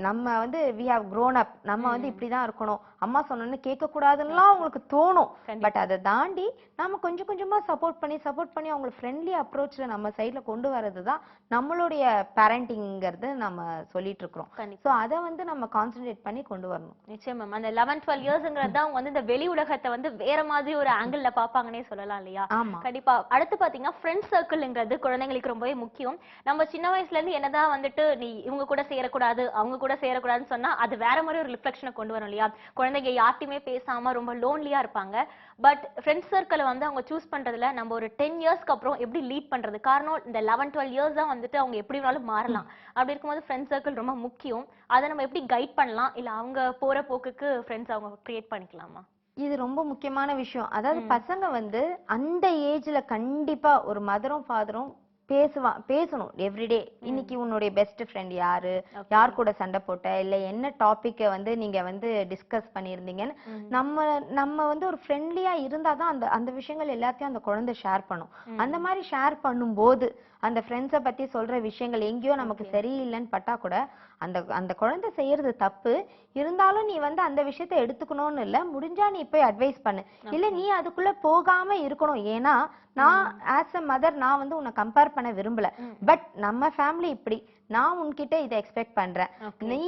நம்ம வந்து we have grown up, நம்ம வந்து இப்படிதான் இருக்கணும், அம்மா சொன்னோன்னு கேட்க கூடாதுன்னா அவங்களுக்கு தோணும். பட் அதை தாண்டி நாம கொஞ்சம் கொஞ்சமா சப்போர்ட் பண்ணி அவங்களை ஃப்ரெண்ட்லி அப்ரோச்ல நம்ம சைட்ல கொண்டு வரதுதான் நம்மளுடைய பேரண்டிங்கிறது நம்ம சொல்லிட்டு இருக்கிறோம். சோ அதை வந்து நம்ம கான்சென்ட்ரேட் பண்ணி கொண்டு வரணும். நிச்சயம் மேம். அந்த 11-12 இயர்ஸ்ங்கிறது அவங்க வந்து இந்த வெளி உலகத்தை வந்து வேற மாதிரி ஒரு ஆங்கிள் பாப்பாங்கன்னே சொல்லலாம் இல்லையா? கண்டிப்பா. அடுத்து பாத்தீங்கன்னா ஃப்ரெண்ட் சர்க்கிள்ங்கிறது குழந்தைங்களுக்கு ரொம்பவே முக்கியம். நம்ம சின்ன வயசுல இருந்து என்னதான் வந்துட்டு நீ இவங்க கூட சேரக்கூடாது அவங்க கூட சேரக்கூடாதுன்னு சொன்னா அது வேற மாதிரி ஒரு ரிஃப்ளெக்ஷனை கொண்டு வரும் இல்லையா? குழந்தைங்க யார்ட்டையுமே பேசாம ரொம்ப லோன்லியா இருப்பாங்க. பட் ஃப்ரெண்ட்ஸ் சர்க்கிளை வந்து அவங்க சூஸ் பண்றதுல நம்ம ஒரு 10 இயர்ஸ்க்கு அப்புறம் எப்படி லீட் பண்றது? காரணம் இந்த 11, 12 இயர்ஸ் தான் வந்துட்டு அவங்க எப்படி வேணாலும் மாறலாம். அப்படி இருக்கும்போது ஃப்ரெண்ட்ஸ் சர்க்கிள் ரொம்ப முக்கியம். அதை நம்ம எப்படி கைட் பண்ணலாம்? இல்ல அவங்க போற போக்குக்கு ஃப்ரெண்ட்ஸ் அவங்க கிரியேட் பண்ணிக்கலாமா? இது ரொம்ப முக்கியமான விஷயம். அதாவது பசங்க வந்து அந்த ஏஜ்ல கண்டிப்பா ஒரு மதரும் ஃபாதரும் பேசணும் எவ்ரிடே. இன்னைக்கு உன்னுடைய பெஸ்ட் ஃப்ரெண்ட் யாரு, யார் கூட சண்டை போட்ட, இல்ல என்ன டாபிக்க வந்து நீங்க வந்து டிஸ்கஸ் பண்ணியிருந்தீங்கன்னு நம்ம நம்ம வந்து ஒரு ஃப்ரெண்ட்லியா இருந்தாதான் அந்த அந்த விஷயங்கள் எல்லாத்தையும் அந்த குழந்தை ஷேர் பண்ணும். அந்த மாதிரி ஷேர் பண்ணும்போது அந்த ஃப்ரெண்ட்ஸை பத்தி சொல்ற விஷயங்கள் எங்கேயோ நமக்கு சரியில்லைன்னு பட்டா கூட அந்த அந்த குழந்தை செய்யறது தப்பு இருந்தாலும் நீ வந்து அந்த விஷயத்த எடுத்துக்கணும்னு இல்ல, முடிஞ்சா நீ போய் அட்வைஸ் பண்ணு. இல்ல நீ அதுக்குள்ள போகாம இருக்கணும். ஏன்னா நான் ஆஸ் அ மதர் நான் வந்து உன்னை கம்பேர் பண்ண விரும்பல. பட் நம்ம ஃபேமிலி இப்படி, நான் உன்கிட்ட இதை எக்ஸ்பெக்ட் பண்றேன். நீ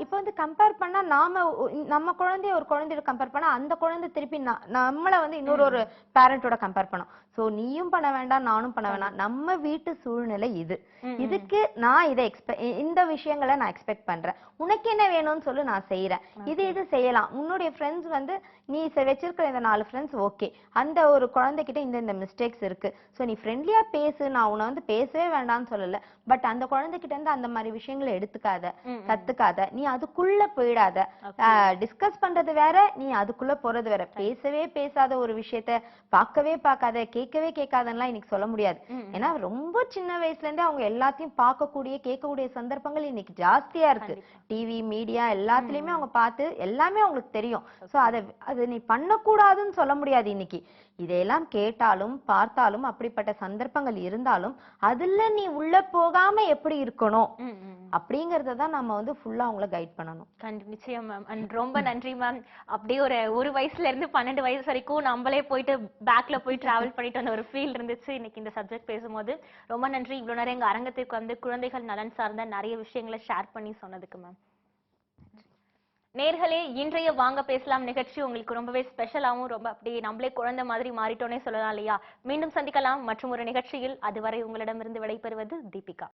இப்ப வந்து கம்பேர் பண்ணா நம்ம குழந்தைய ஒரு குழந்தையோட கம்பேர் பண்ணா அந்த குழந்தை திருப்பி நம்மள வந்து இன்னொரு பேரண்டோட கம்பேர் பண்ணும். சோ நீயும் பண்ண வேண்டாம், நானும் பண்ண வேண்டாம். நம்ம வீட்டு சூழ்நிலை இது. இதுக்கு நான் இதை இந்த விஷயங்களை நான் எக்ஸ்பெக்ட் பண்றேன். உனக்கு என்ன வேணும்னு சொல்லு, நான் செய்யறேன். இது செய்யலாம். உன்னுடைய ஃப்ரெண்ட்ஸ் வந்து நீ வச்சிருக்கிற இந்த 4 ஃப்ரெண்ட்ஸ் ஓகே, அந்த ஒரு குழந்தைகிட்ட இந்த மிஸ்டேக்ஸ் இருக்கு. சோ நீ ஃப்ரெண்ட்லியா பேசு, நான் உன்னை வந்து பேசவே வேண்டாம்னு சொல்லல. பட் அந்த குழந்தைகிட்ட இருந்து அந்த மாதிரி விஷயங்களை எடுத்துக்காத, கத்துக்காத, நீ அதுக்குள்ள போயிடாத. டிஸ்கஸ் பண்றது வேற, நீ அதுக்குள்ள போறது வேற. பேசவே பேசாத ஒரு விஷயத்த பார்க்கவே பார்க்காத, கேட்கவே கேட்காதன்னுலாம் இன்னைக்கு சொல்ல முடியாது. ஏன்னா ரொம்ப சின்ன வயசுல இருந்தே அவங்க எல்லாத்தையும் பார்க்கக்கூடிய கேட்கக்கூடிய சந்தர்ப்பங்கள் இன்னைக்கு ஜாஸ்தியா இருக்கு. டிவி மீடியா எல்லாத்துலயுமே அவங்க பார்த்து எல்லாமே அவங்களுக்கு தெரியும். சோ அது நீ பண்ணக்கூடாதுன்னு சொல்ல முடியாது இன்னைக்கு. இதையெல்லாம் கேட்டாலும் பார்த்தாலும் அப்படிப்பட்ட சந்தர்ப்பங்கள் இருந்தாலும் அதுல நீ உள்ள போகாம எப்படி இருக்கணும் அப்படிங்கறதான் நம்ம வந்து ஃபுல்லா அவங்கள கைட் பண்ணணும். நிச்சயம் மேம். அண்ட் ரொம்ப நன்றி மேம். அப்படியே ஒரு வயசுல இருந்து 12 வயசு வரைக்கும் நம்மளே போயிட்டு பேக்ல போய் டிராவல் பண்ணிட்டு வந்த ஒரு ஃபீல் இருந்துச்சு இன்னைக்கு இந்த சப்ஜெக்ட் பேசும்போது. ரொம்ப நன்றி. இவ்வளவு நேரம் எங்க அரங்கத்திற்கு வந்து குழந்தைகள் நலன் சார்ந்த நிறைய விஷயங்களை ஷேர் பண்ணி சொன்னதுக்கு மேம். நேர்களே, இன்றைய வாங்க பேசலாம் நிகழ்ச்சி உங்களுக்கு ரொம்பவே ஸ்பெஷலாவும் ரொம்ப அப்படியே நம்மளே குழந்தை மாதிரி மாறிட்டோன்னே சொல்லலாம் இல்லையா? மீண்டும் சந்திக்கலாம் மற்றும் ஒரு நிகழ்ச்சியில். அதுவரை உங்களிடமிருந்து விடைபெறுவது தீபிகா.